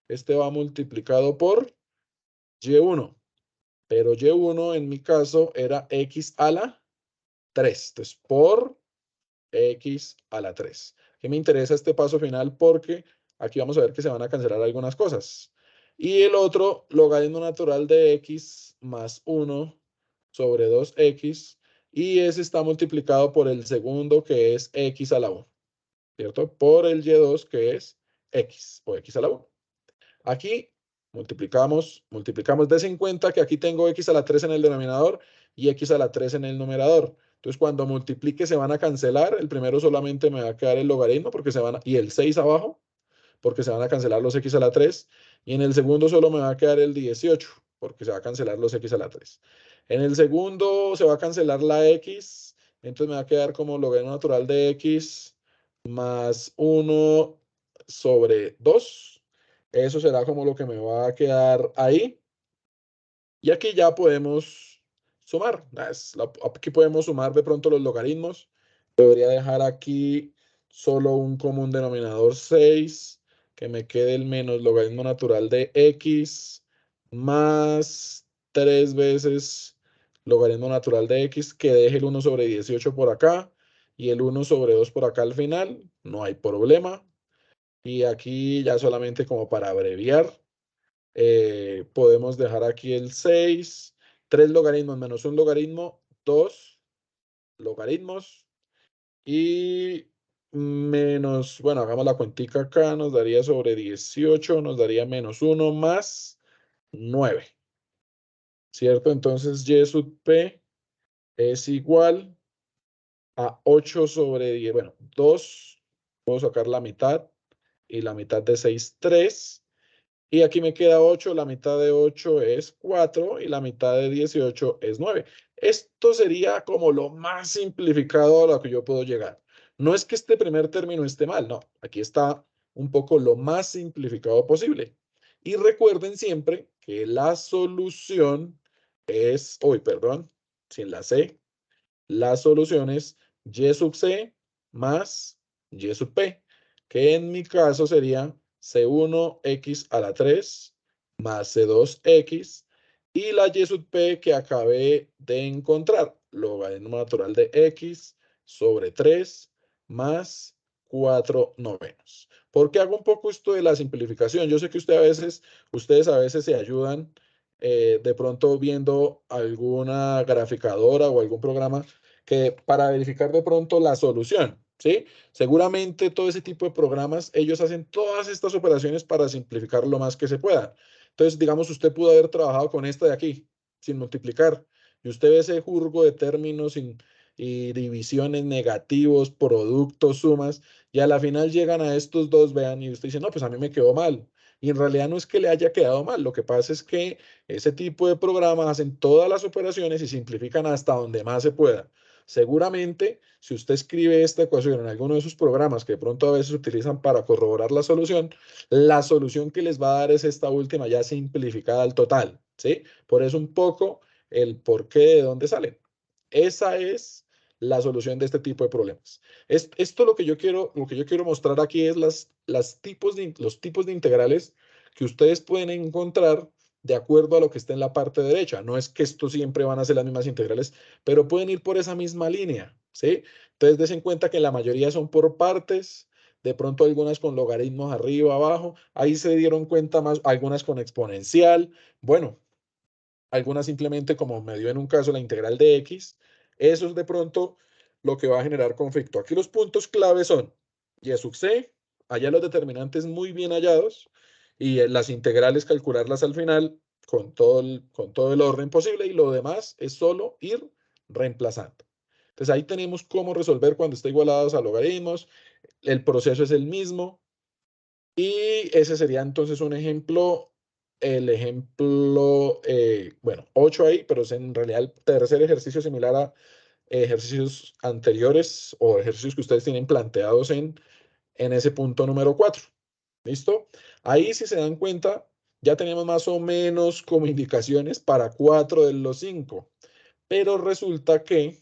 Este va multiplicado por Y1, pero Y1 en mi caso era X a la 3. Entonces, por X a la 3. ¿Qué me interesa este paso final? Porque aquí vamos a ver que se van a cancelar algunas cosas. Y el otro, logaritmo natural de X más 1 sobre 2X. Y ese está multiplicado por el segundo, que es X a la 1. ¿Cierto? Por el Y2, que es X o X a la 1. Aquí multiplicamos de 50, que aquí tengo X a la 3 en el denominador y X a la 3 en el numerador. Entonces, cuando multiplique se van a cancelar. El primero solamente me va a quedar el logaritmo porque y el 6 abajo, porque se van a cancelar los X a la 3. Y en el segundo solo me va a quedar el 18, porque se va a cancelar los X a la 3. En el segundo se va a cancelar la X, entonces me va a quedar como logaritmo natural de X más 1 sobre 2. Eso será como lo que me va a quedar ahí. Y aquí ya podemos sumar. Aquí podemos sumar de pronto los logaritmos. Debería dejar aquí solo un común denominador 6, que me quede el menos logaritmo natural de X más 3 veces logaritmo natural de X, que deje el 1 sobre 18 por acá y el 1 sobre 2 por acá al final. No hay problema. Y aquí ya solamente como para abreviar, podemos dejar aquí el 6, 3 logaritmos menos un logaritmo, 2 logaritmos. Y menos, bueno, hagamos la cuentica acá, nos daría sobre 18, nos daría menos 1 más 9, ¿cierto? Entonces y sub p es igual a 8 sobre 10, bueno, 2, puedo sacar la mitad, y la mitad de 6, 3. Y aquí me queda 8, la mitad de 8 es 4 y la mitad de 18 es 9. Esto sería como lo más simplificado a lo que yo puedo llegar. No es que este primer término esté mal, no. Aquí está un poco lo más simplificado posible. Y recuerden siempre que la solución es, uy, perdón, sin la C, la solución es y sub c más y sub p, que en mi caso sería c1x a la 3 más c2x y la y sub p que acabé de encontrar, logaritmo natural de x sobre 3 más 4 novenos. ¿Por qué hago un poco esto de la simplificación? Yo sé que ustedes a veces se ayudan de pronto viendo alguna graficadora o algún programa que para verificar de pronto la solución, ¿sí? Seguramente todo ese tipo de programas, ellos hacen todas estas operaciones para simplificar lo más que se pueda. Entonces, digamos, usted pudo haber trabajado con esta de aquí, sin multiplicar, y usted ve ese jurgo de términos y divisiones, negativos, productos, sumas, y a la final llegan a estos dos, vean, y usted dice, no, pues a mí me quedó mal. Y en realidad no es que le haya quedado mal, lo que pasa es que ese tipo de programas hacen todas las operaciones y simplifican hasta donde más se pueda. Seguramente, si usted escribe esta ecuación en alguno de sus programas que de pronto a veces utilizan para corroborar la solución que les va a dar es esta última ya simplificada al total, ¿sí? Por eso un poco el por qué, de dónde sale. Esa es la solución de este tipo de problemas. Esto lo que yo quiero mostrar aquí es los tipos de integrales que ustedes pueden encontrar de acuerdo a lo que está en la parte derecha. No es que esto siempre van a ser las mismas integrales, pero pueden ir por esa misma línea, ¿sí? Entonces, des en cuenta que la mayoría son por partes, de pronto algunas con logaritmos arriba, abajo, ahí se dieron cuenta más, algunas con exponencial, bueno, algunas simplemente como me dio en un caso la integral de x, eso es de pronto lo que va a generar conflicto. Aquí los puntos clave son y sub c, allá los determinantes muy bien hallados, y las integrales calcularlas al final con todo el orden posible, y lo demás es solo ir reemplazando. Entonces ahí tenemos cómo resolver cuando está igualados a logaritmos, el proceso es el mismo, y ese sería entonces un ejemplo, el ejemplo, bueno, 8 ahí, pero es en realidad el tercer ejercicio similar a ejercicios anteriores o ejercicios que ustedes tienen planteados en ese punto número 4. ¿Listo? Ahí, si se dan cuenta, ya tenemos más o menos como indicaciones para 4 de los 5. Pero resulta que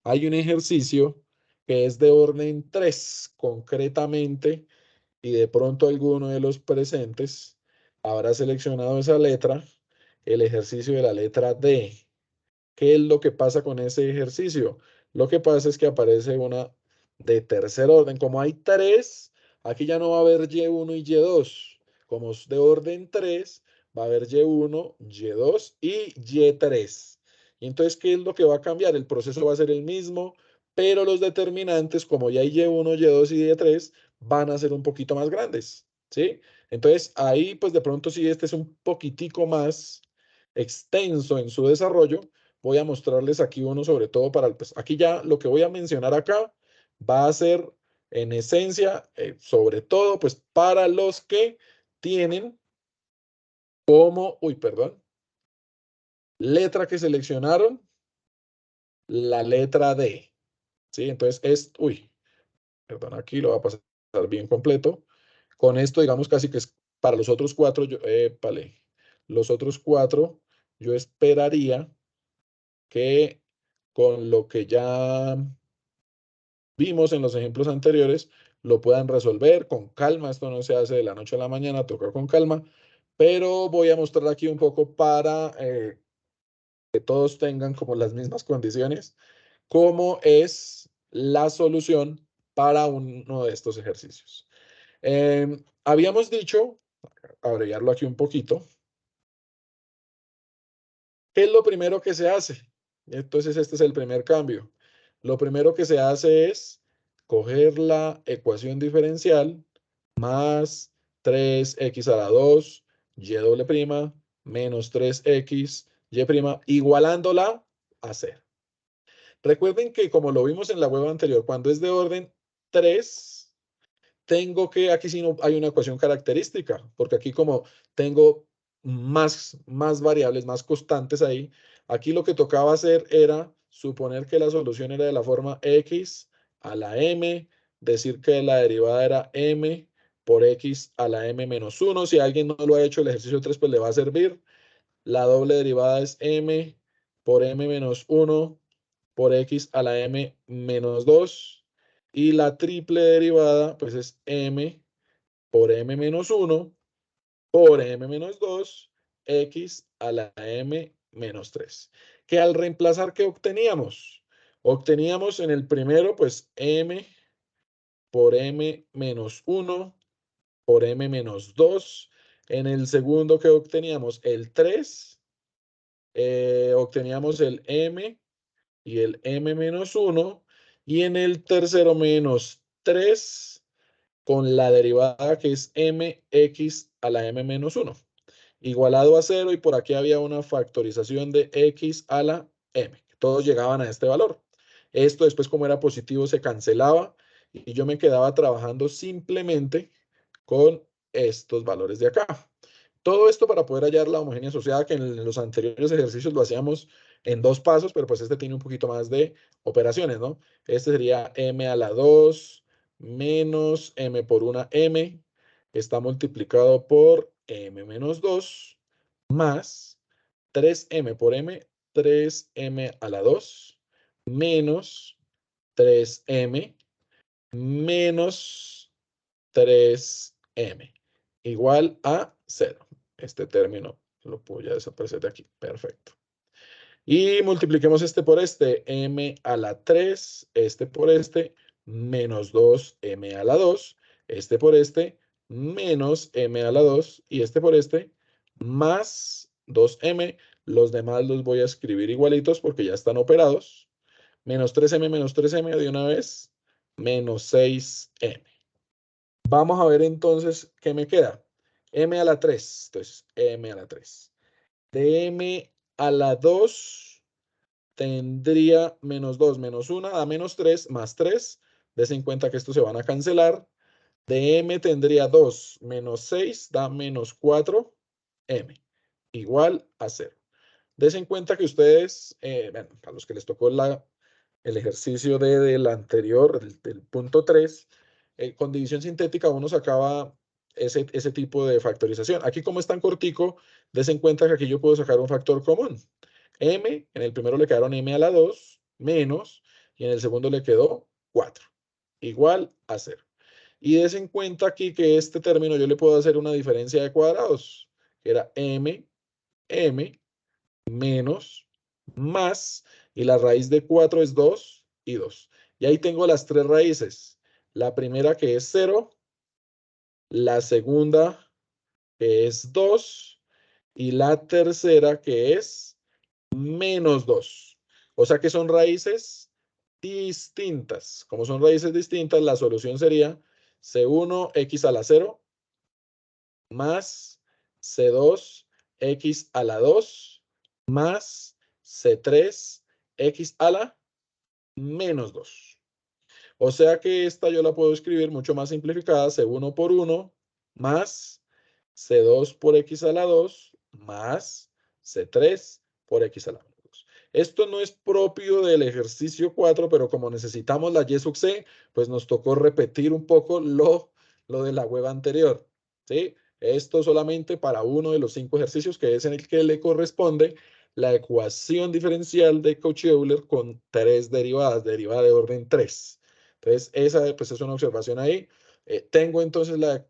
hay un ejercicio que es de orden 3, concretamente, y de pronto alguno de los presentes habrá seleccionado esa letra, el ejercicio de la letra D. ¿Qué es lo que pasa con ese ejercicio? Lo que pasa es que aparece una de tercer orden. Como hay tres, aquí ya no va a haber Y1 y Y2. Como es de orden 3, va a haber Y1, Y2 y Y3. Y entonces, ¿qué es lo que va a cambiar? El proceso va a ser el mismo, pero los determinantes, como ya hay Y1, Y2 y Y3, van a ser un poquito más grandes, ¿sí? Entonces, ahí, pues de pronto, si este es un poquitico más extenso en su desarrollo, voy a mostrarles aquí uno sobre todo para, pues aquí ya lo que voy a mencionar acá va a ser en esencia, sobre todo pues para los que tienen como, uy, perdón, letra que seleccionaron, la letra D, ¿sí? Entonces uy, perdón, aquí lo voy a pasar bien completo. Con esto, digamos casi que es para los otros cuatro, los otros cuatro, yo esperaría que con lo que ya vimos en los ejemplos anteriores, lo puedan resolver con calma. Esto no se hace de la noche a la mañana, toca con calma, pero voy a mostrar aquí un poco para que todos tengan como las mismas condiciones, cómo es la solución para uno de estos ejercicios. Habíamos dicho, abreviarlo aquí un poquito, ¿qué es lo primero que se hace? Entonces este es el primer cambio. Lo primero que se hace es coger la ecuación diferencial más 3x a la 2, y doble prima, menos 3x, y prima, igualándola a 0. Recuerden que como lo vimos en la web anterior, cuando es de orden 3, tengo que, aquí sí no hay una ecuación característica, porque aquí como tengo más variables, más constantes ahí, aquí lo que tocaba hacer era suponer que la solución era de la forma x a la m, decir que la derivada era m por x a la m menos 1. Si alguien no lo ha hecho el ejercicio 3, pues le va a servir. La doble derivada es m por m menos 1 por x a la m menos 2. Y la triple derivada, pues es m por m menos 1 por m menos 2, x a la m menos 3. Que al reemplazar, ¿qué obteníamos? Obteníamos en el primero, pues m por m menos 1 por m menos 2. En el segundo, ¿qué obteníamos? El 3. Obteníamos el m y el m menos 1. Y en el tercero, menos 3 con la derivada que es mx a la m menos 1. Igualado a 0, y por aquí había una factorización de x a la m. Todos llegaban a este valor. Esto después, como era positivo, se cancelaba y yo me quedaba trabajando simplemente con estos valores de acá. Todo esto para poder hallar la homogénea asociada, que en los anteriores ejercicios lo hacíamos en 2 pasos, pero pues este tiene un poquito más de operaciones, ¿no? Este sería m a la 2 menos m por una m, está multiplicado por m menos 2, más 3m por m, 3m a la 2, menos 3m, menos 3m, igual a 0. Este término lo puedo ya desaparecer de aquí. Perfecto. Y multipliquemos este por este, m a la 3, este por este, menos 2m a la 2, este por este, menos m a la 2, y este por este, más 2m. Los demás los voy a escribir igualitos porque ya están operados. Menos 3m de una vez, menos 6m. Vamos a ver entonces qué me queda. M a la 3. Entonces, M a la 3. De M a la 2 tendría menos 2 menos 1 da menos 3 más 3. Des en cuenta que estos se van a cancelar. De M tendría 2 menos 6 da menos 4M. Igual a 0. Des en cuenta que ustedes, bueno, a los que les tocó el ejercicio del anterior, del punto 3, con división sintética uno sacaba ese tipo de factorización. Aquí como es tan cortico, des en cuenta que aquí yo puedo sacar un factor común. M, en el primero le quedaron m a la 2, menos, y en el segundo le quedó 4, igual a 0. Y des en cuenta aquí que este término yo le puedo hacer una diferencia de cuadrados, que era m, menos, más, y la raíz de 4 es 2 y 2. Y ahí tengo las tres raíces. La primera que es 0, la segunda que es 2 y la tercera que es menos 2. O sea que son raíces distintas. Como son raíces distintas, la solución sería C1 x a la 0 más C2 x a la 2 más C3 x a la menos 2. O sea que esta yo la puedo escribir mucho más simplificada, C1 por 1 más C2 por x a la 2 más C3 por x a la menos 2. Esto no es propio del ejercicio 4, pero como necesitamos la y sub c, pues nos tocó repetir un poco lo de la web anterior, ¿sí? Esto solamente para uno de los 5 ejercicios, que es en el que le corresponde la ecuación diferencial de Cauchy-Euler con 3 derivadas, derivada de orden 3. Entonces, esa pues, es una observación ahí. Tengo entonces la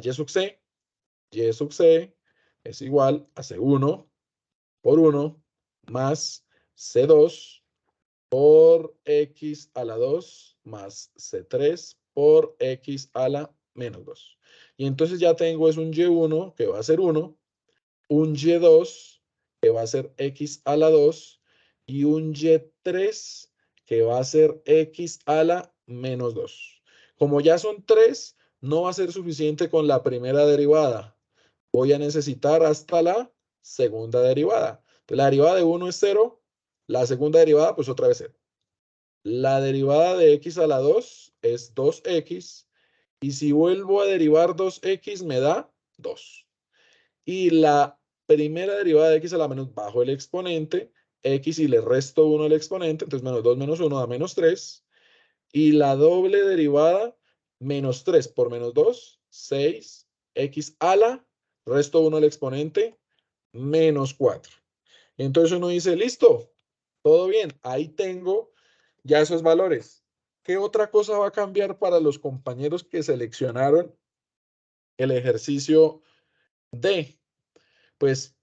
y sub c. Y sub c es igual a C1 por 1 más C2 por x a la 2 más C3 por x a la menos 2. Y entonces ya tengo es un y1 que va a ser 1, un y2 que va a ser x a la 2 y un y3 que va a ser x a la menos 2. Como ya son 3, no va a ser suficiente con la primera derivada. Voy a necesitar hasta la segunda derivada. Entonces, la derivada de 1 es 0. La segunda derivada, pues otra vez 0. La derivada de x a la 2 es 2x. Y si vuelvo a derivar 2x, me da 2. Y la primera derivada de x a la menos, bajo el exponente, x y le resto 1 al exponente, entonces menos 2 menos 1 da menos 3. Y la doble derivada, menos 3 por menos 2, 6, x a la, resto 1 al exponente, menos 4. Entonces uno dice, listo, todo bien, ahí tengo ya esos valores. ¿Qué otra cosa va a cambiar para los compañeros que seleccionaron el ejercicio D? Pues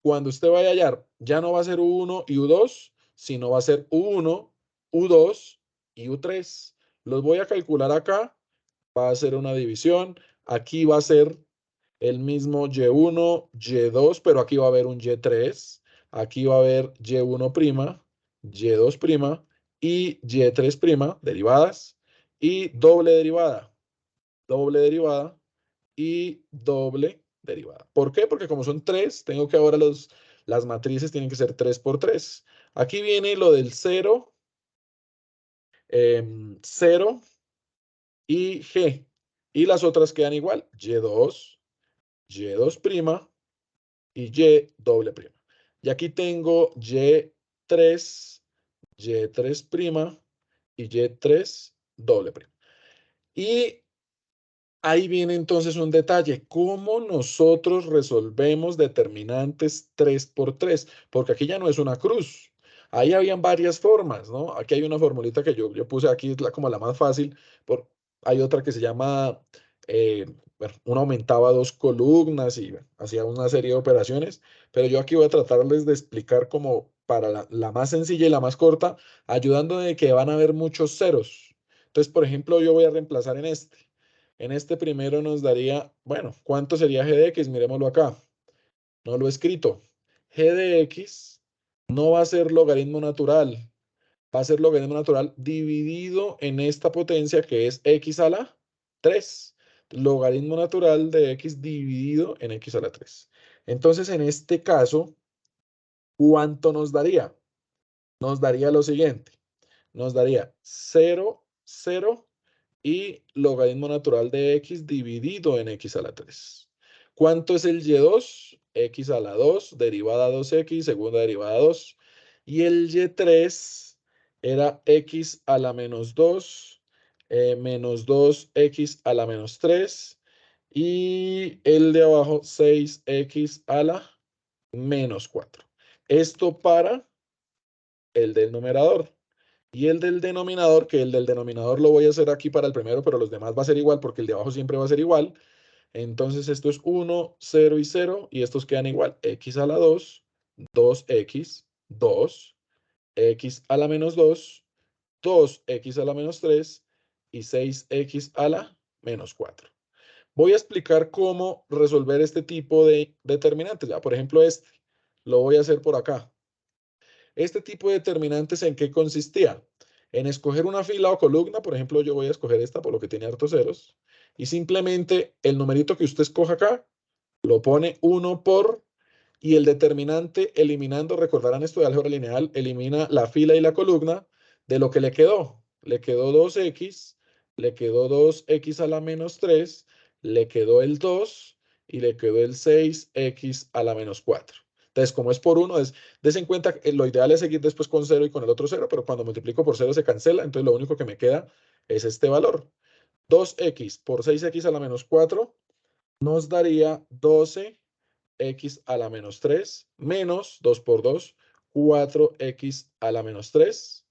cuando usted vaya a hallar, ya no va a ser U1 y U2, sino va a ser U1, U2 y U3. Los voy a calcular acá, va a ser una división. Aquí va a ser el mismo Y1, Y2, pero aquí va a haber un Y3. Aquí va a haber Y1', Y2' y Y3', derivadas. Y doble derivada y doble derivada. ¿Por qué? Porque como son 3, tengo que ahora las matrices tienen que ser 3 por 3. Aquí viene lo del 0, 0 y G. Y las otras quedan igual. Y2, Y2' y Y doble prima. Y aquí tengo Y3, Y3' y Y3 doble prima. Y ahí viene entonces un detalle, ¿cómo nosotros resolvemos determinantes 3 por 3? Porque aquí ya no es una cruz, ahí habían varias formas, ¿no? Aquí hay una formulita que yo puse aquí, es como la más fácil, hay otra que se llama, bueno, uno aumentaba 2 columnas y bueno, hacía una serie de operaciones, pero yo aquí voy a tratarles de explicar como para la más sencilla y la más corta, ayudando de que van a haber muchos ceros. Entonces, por ejemplo, yo voy a reemplazar en este. En este primero nos daría, bueno, ¿cuánto sería g de x? Miremoslo acá. No lo he escrito. G de x no va a ser logaritmo natural. Va a ser logaritmo natural dividido en esta potencia que es x a la 3. Logaritmo natural de x dividido en x a la 3. Entonces, en este caso, ¿cuánto nos daría? Nos daría lo siguiente. Nos daría 0, 0 y logaritmo natural de x dividido en x a la 3. ¿Cuánto es el y2? X a la 2, derivada 2x, segunda derivada 2. Y el y3 era x a la menos 2, menos 2x a la menos 3. Y el de abajo, 6x a la menos 4. Esto para el del numerador. Y el del denominador, que el del denominador lo voy a hacer aquí para el primero, pero los demás va a ser igual porque el de abajo siempre va a ser igual. Entonces esto es 1, 0 y 0 y estos quedan igual. X a la 2, 2x, 2, x a la menos 2, 2x a la menos 3 y 6x a la menos 4. Voy a explicar cómo resolver este tipo de determinantes. Ya, por ejemplo, este lo voy a hacer por acá. Este tipo de determinantes, ¿en qué consistía? En escoger una fila o columna, por ejemplo, yo voy a escoger esta por lo que tiene hartos ceros, y simplemente el numerito que usted escoja acá, lo pone 1 por, y el determinante eliminando, recordarán esto de álgebra lineal, elimina la fila y la columna de lo que le quedó. Le quedó 2x, le quedó 2x a la menos 3, le quedó el 2 y le quedó el 6x a la menos 4. Entonces, como es por 1, des en cuenta que lo ideal es seguir después con 0 y con el otro 0, pero cuando multiplico por 0 se cancela, entonces lo único que me queda es este valor. 2x por 6x a la menos 4 nos daría 12x a la menos 3 menos 2 por 2, 4x a la menos 3.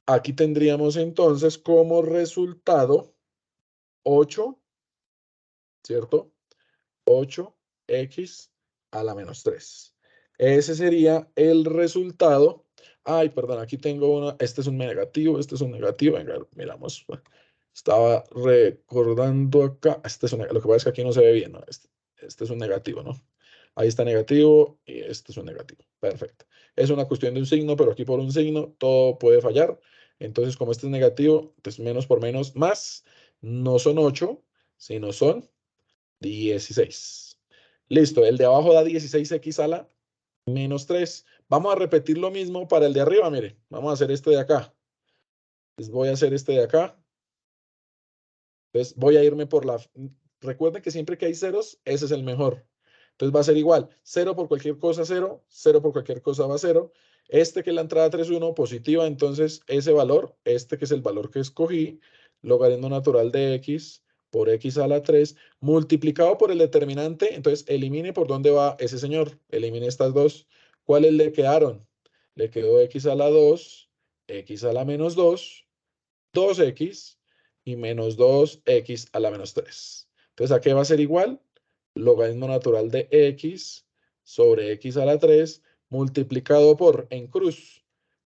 Aquí tendríamos entonces como resultado 8, ¿cierto? 8x a la menos 3. Ese sería el resultado. Ay, perdón, aquí tengo una. Este es un negativo, este es un negativo. Venga, miramos. Estaba recordando acá. Lo que pasa es que aquí no se ve bien, ¿no? Este es un negativo, ¿no? Ahí está negativo y este es un negativo. Perfecto. Es una cuestión de un signo, pero aquí por un signo todo puede fallar. Entonces, como este es negativo, entonces menos por menos más, no son 8, sino son 16. Listo, el de abajo da 16x a la menos 3. Vamos a repetir lo mismo para el de arriba, mire. Vamos a hacer este de acá. Entonces voy a hacer este de acá. Entonces voy a irme por la... Recuerden que siempre que hay ceros, ese es el mejor. Entonces va a ser igual. 0 por cualquier cosa, 0. 0 por cualquier cosa va a 0. Este que es la entrada 3, 1, positiva. Entonces ese valor, este que es el valor que escogí, logaritmo natural de x por x a la 3, multiplicado por el determinante. Entonces elimine por dónde va ese señor. Elimine estas dos. ¿Cuáles le quedaron? Le quedó x a la 2, x a la menos 2, 2x y menos 2x a la menos 3. Entonces, ¿a qué va a ser igual? Logaritmo natural de x sobre x a la 3 multiplicado por, en cruz,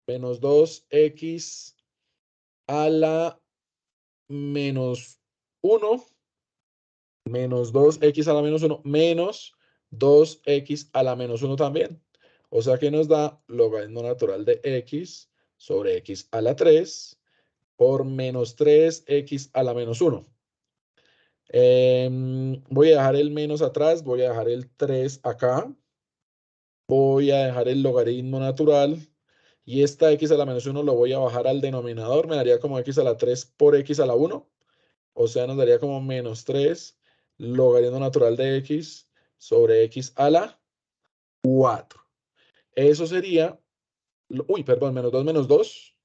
menos 2x a la menos 1, menos 2x a la menos 1, menos 2x a la menos 1 también. O sea que nos da logaritmo natural de x sobre x a la 3 por menos 3x a la menos 1. Voy a dejar el menos atrás, voy a dejar el 3 acá. Voy a dejar el logaritmo natural. Y esta x a la menos 1 lo voy a bajar al denominador. Me daría como x a la 3 por x a la 1. O sea, nos daría como menos 3 logaritmo natural de x sobre x a la 4. Eso sería, uy, perdón, menos 2.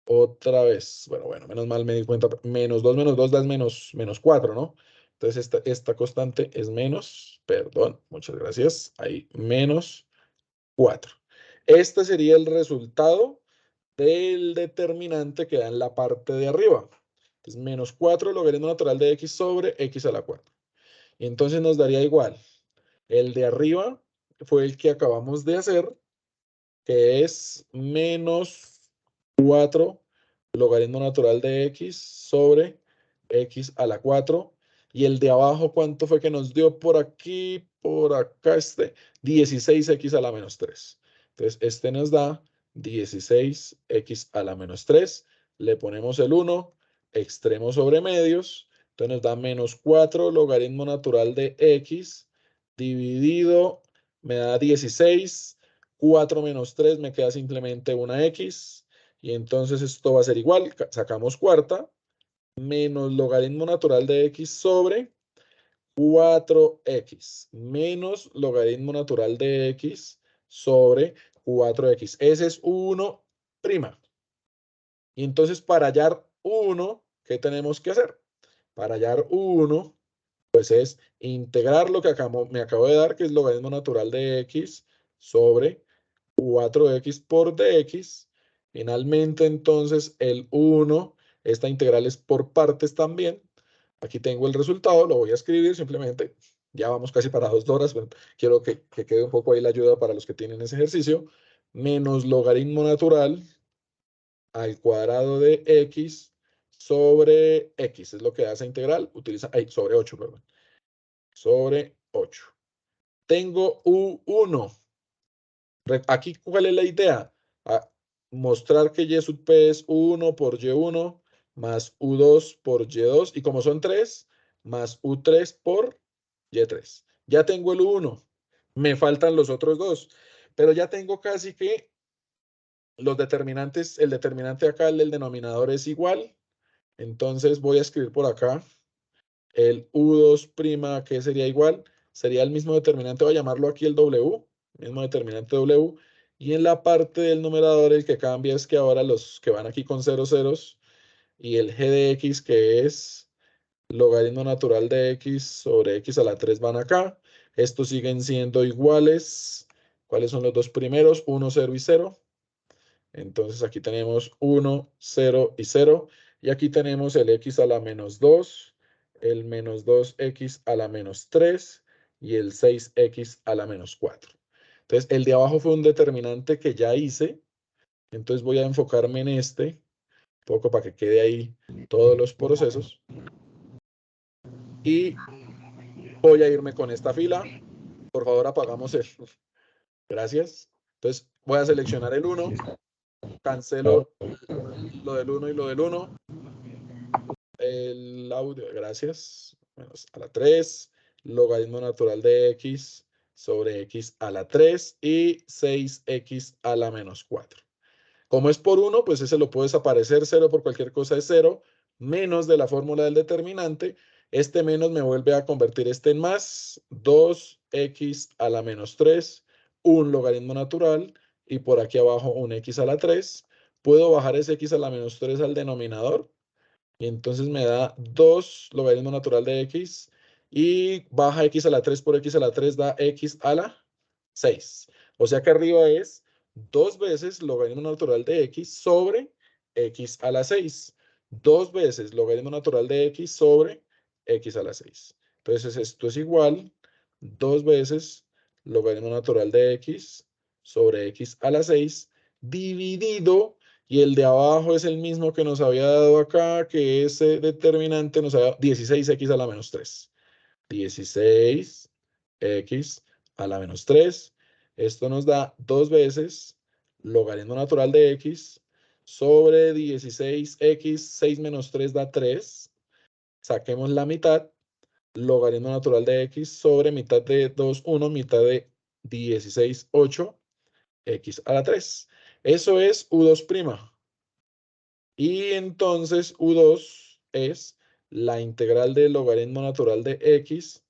Otra vez, bueno, menos mal me di cuenta, menos 2 da menos 4, ¿no? Entonces esta constante es menos, perdón, muchas gracias, ahí, menos 4. Este sería el resultado del determinante que da en la parte de arriba. Entonces, menos 4 logaritmo natural de x sobre x a la 4. Y entonces nos daría igual. El de arriba fue el que acabamos de hacer, que es menos 4 logaritmo natural de x sobre x a la 4. Y el de abajo, ¿cuánto fue que nos dio por aquí? Por acá 16x a la menos 3. Entonces, este nos da 16x a la menos 3. Le ponemos el 1, extremos sobre medios. Entonces nos da menos 4 logaritmo natural de x dividido, me da 16. 4 menos 3 me queda simplemente una x. Y entonces esto va a ser igual, sacamos cuarta, menos logaritmo natural de x sobre 4x, menos logaritmo natural de x sobre 4x. Ese es 1'. Y entonces para hallar 1, ¿qué tenemos que hacer? Para hallar 1, pues es integrar lo que me acabo de dar, que es logaritmo natural de x sobre 4x por dx. Finalmente, entonces, el 1, esta integral es por partes también. Aquí tengo el resultado, lo voy a escribir simplemente. Ya vamos casi para 2 horas, pero quiero que quede un poco ahí la ayuda para los que tienen ese ejercicio. Menos logaritmo natural al cuadrado de x sobre x. Es lo que da esa integral. Utiliza, sobre 8, perdón. Sobre 8. Tengo u1. Aquí, ¿cuál es la idea? Mostrar que y sub p es u1 por y1 más u2 por y2. Y como son 3, más u3 por y3. Ya tengo el u1. Me faltan los otros dos. Pero ya tengo casi que los determinantes. El determinante acá, el del denominador, es igual. Entonces voy a escribir por acá el u2', que sería igual. Sería el mismo determinante, voy a llamarlo aquí el w. Mismo determinante w. Y en la parte del numerador el que cambia es que ahora los que van aquí con 0 ceros y el g de x, que es logaritmo natural de x sobre x a la 3, van acá. Estos siguen siendo iguales. ¿Cuáles son los dos primeros? 1, 0 y 0. Entonces aquí tenemos 1, 0 y 0. Y aquí tenemos el x a la menos 2, el menos 2x a la menos 3 y el 6x a la menos 4. Entonces, el de abajo fue un determinante que ya hice. Entonces voy a enfocarme en este, un poco para que quede ahí todos los procesos. Y voy a irme con esta fila. Por favor, apagamos el. Gracias. Entonces voy a seleccionar el 1. Cancelo lo del 1 y lo del 1. El audio, gracias. Menos a la 3. Logaritmo natural de x sobre x a la 3 y 6x a la menos 4. Como es por 1, pues ese lo puedo desaparecer. 0 por cualquier cosa es 0. Menos de la fórmula del determinante. Este menos me vuelve a convertir este en más. 2x a la menos 3. Un logaritmo natural. Y por aquí abajo un x a la 3. Puedo bajar ese x a la menos 3 al denominador. Y entonces me da 2 logaritmo natural de x. Y baja x a la 3 por x a la 3 da x a la 6. O sea que arriba es 2 veces logaritmo natural de x sobre x a la 6. 2 veces logaritmo natural de x sobre x a la 6. Entonces esto es igual 2 veces logaritmo natural de x sobre x a la 6 dividido, y el de abajo es el mismo que nos había dado acá, que ese determinante nos ha dado 16x a la menos 3. 16x a la menos 3. Esto nos da 2 veces logaritmo natural de x sobre 16x, 6 menos 3 da 3. Saquemos la mitad, logaritmo natural de x sobre mitad de 2, 1, mitad de 16, 8, x a la 3. Eso es U2'. Y entonces U2 es la integral del logaritmo natural de x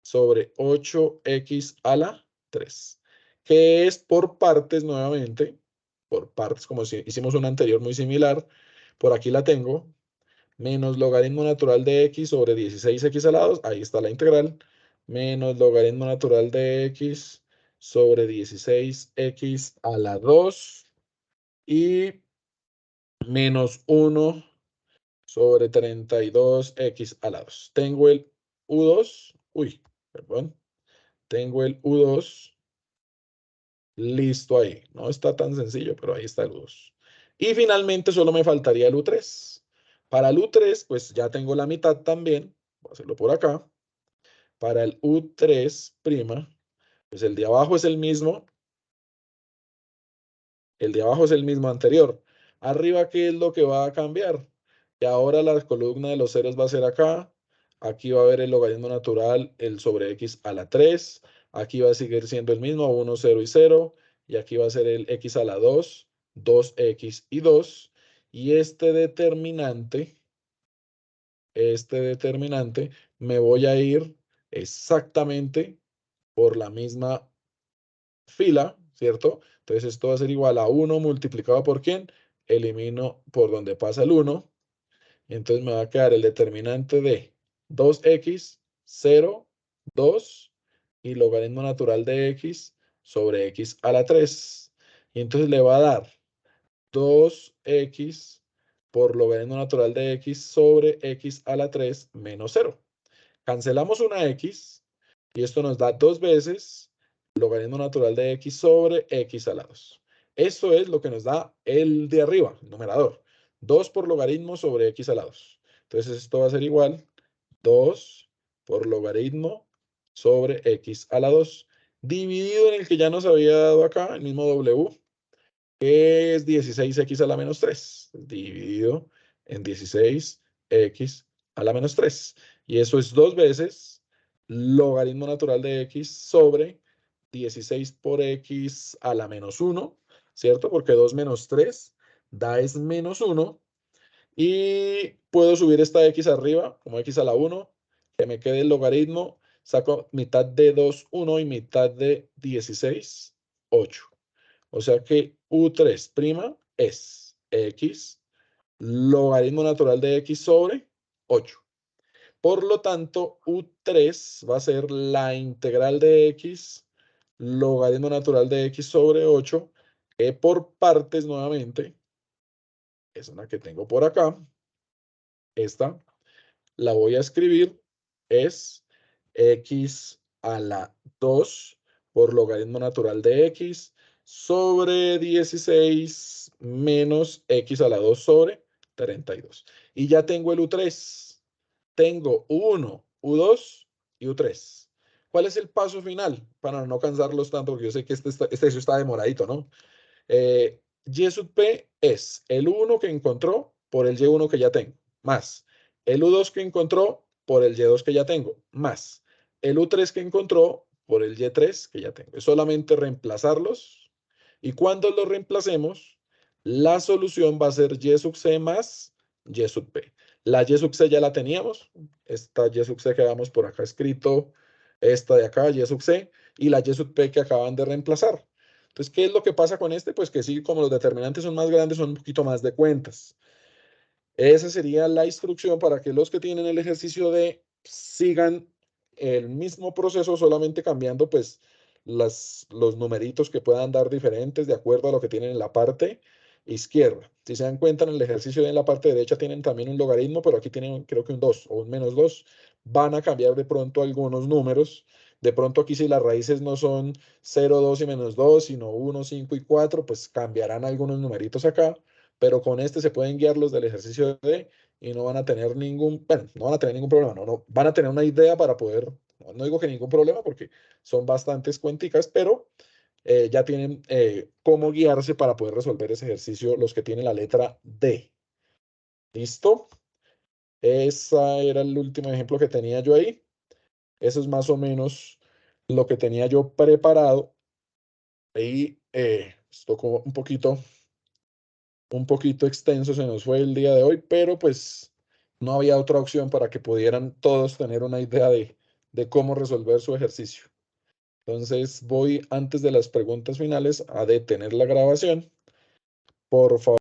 sobre 8x a la 3, que es por partes nuevamente, por partes, como si hicimos una anterior muy similar. Por aquí la tengo, menos logaritmo natural de x sobre 16x a la 2, ahí está la integral, menos logaritmo natural de x sobre 16x a la 2 y menos 1 sobre 32x a la 2. Tengo el U2, perdón, tengo el U2 listo ahí. No está tan sencillo, pero ahí está el U2. Y finalmente solo me faltaría el U3. Para el U3, pues ya tengo la mitad también. Voy a hacerlo por acá. Para el U3', pues el de abajo es el mismo. El de abajo es el mismo anterior. Arriba, ¿qué es lo que va a cambiar? Que ahora la columna de los ceros va a ser acá. Aquí va a haber el logaritmo natural, el sobre x a la 3. Aquí va a seguir siendo el mismo, 1, 0 y 0. Y aquí va a ser el x a la 2, 2x y 2. Y este determinante, me voy a ir exactamente por la misma fila, ¿cierto? Entonces esto va a ser igual a 1 multiplicado por ¿quién? Elimino por donde pasa el 1. Entonces me va a quedar el determinante de 2x, 0, 2 y logaritmo natural de x sobre x a la 3. Y entonces le va a dar 2x por logaritmo natural de x sobre x a la 3 menos 0. Cancelamos una x y esto nos da 2 veces logaritmo natural de x sobre x a la 2. Esto es lo que nos da el de arriba, el numerador. 2 por logaritmo sobre x a la 2. Entonces esto va a ser igual 2 por logaritmo sobre x a la 2 dividido en el que ya nos había dado acá, el mismo w, que es 16x a la menos 3, dividido en 16x a la menos 3. Y eso es 2 veces logaritmo natural de x sobre 16 por x a la menos 1, ¿cierto? Porque 2 menos 3 da es menos 1. Y puedo subir esta x arriba, como x a la 1, que me quede el logaritmo, saco mitad de 2, 1 y mitad de 16, 8. O sea que U3' es x logaritmo natural de x sobre 8. Por lo tanto, U3 va a ser la integral de x logaritmo natural de x sobre 8, que por partes nuevamente, es una que tengo por acá, esta, la voy a escribir, es x a la 2 por logaritmo natural de x sobre 16 menos x a la 2 sobre 32. Y ya tengo el U3. Tengo U1, U2 y U3. ¿Cuál es el paso final? Para no cansarlos tanto, porque yo sé que este ejercicio está demoradito, ¿no? Y sub P es el U1 que encontró por el Y1 que ya tengo, más el U2 que encontró por el Y2 que ya tengo, más el U3 que encontró por el Y3 que ya tengo. Es solamente reemplazarlos y cuando los reemplacemos, la solución va a ser Y sub C más Y sub P. La Y sub C ya la teníamos, esta Y sub C que habíamos por acá escrito, esta de acá, Y sub C, y la Y sub P que acaban de reemplazar. Entonces, ¿qué es lo que pasa con este? Pues que sí, como los determinantes son más grandes, son un poquito más de cuentas. Esa sería la instrucción para que los que tienen el ejercicio D sigan el mismo proceso, solamente cambiando pues los numeritos que puedan dar diferentes de acuerdo a lo que tienen en la parte izquierda. Si se dan cuenta, en el ejercicio D en la parte derecha tienen también un logaritmo, pero aquí tienen creo que un 2 o un menos 2. Van a cambiar de pronto algunos números. De pronto aquí si las raíces no son 0, 2 y menos 2, sino 1, 5 y 4, pues cambiarán algunos numeritos acá, pero con este se pueden guiar los del ejercicio D y no van a tener ningún, bueno, no van a tener ningún problema, no, van a tener una idea para poder, no digo que ningún problema porque son bastantes cuenticas, pero ya tienen cómo guiarse para poder resolver ese ejercicio los que tienen la letra D. ¿Listo? Ese era el último ejemplo que tenía yo ahí. Eso es más o menos lo que tenía yo preparado. Ahí tocó un poquito extenso, se nos fue el día de hoy, pero pues no había otra opción para que pudieran todos tener una idea de cómo resolver su ejercicio. Entonces voy antes de las preguntas finales a detener la grabación. Por favor.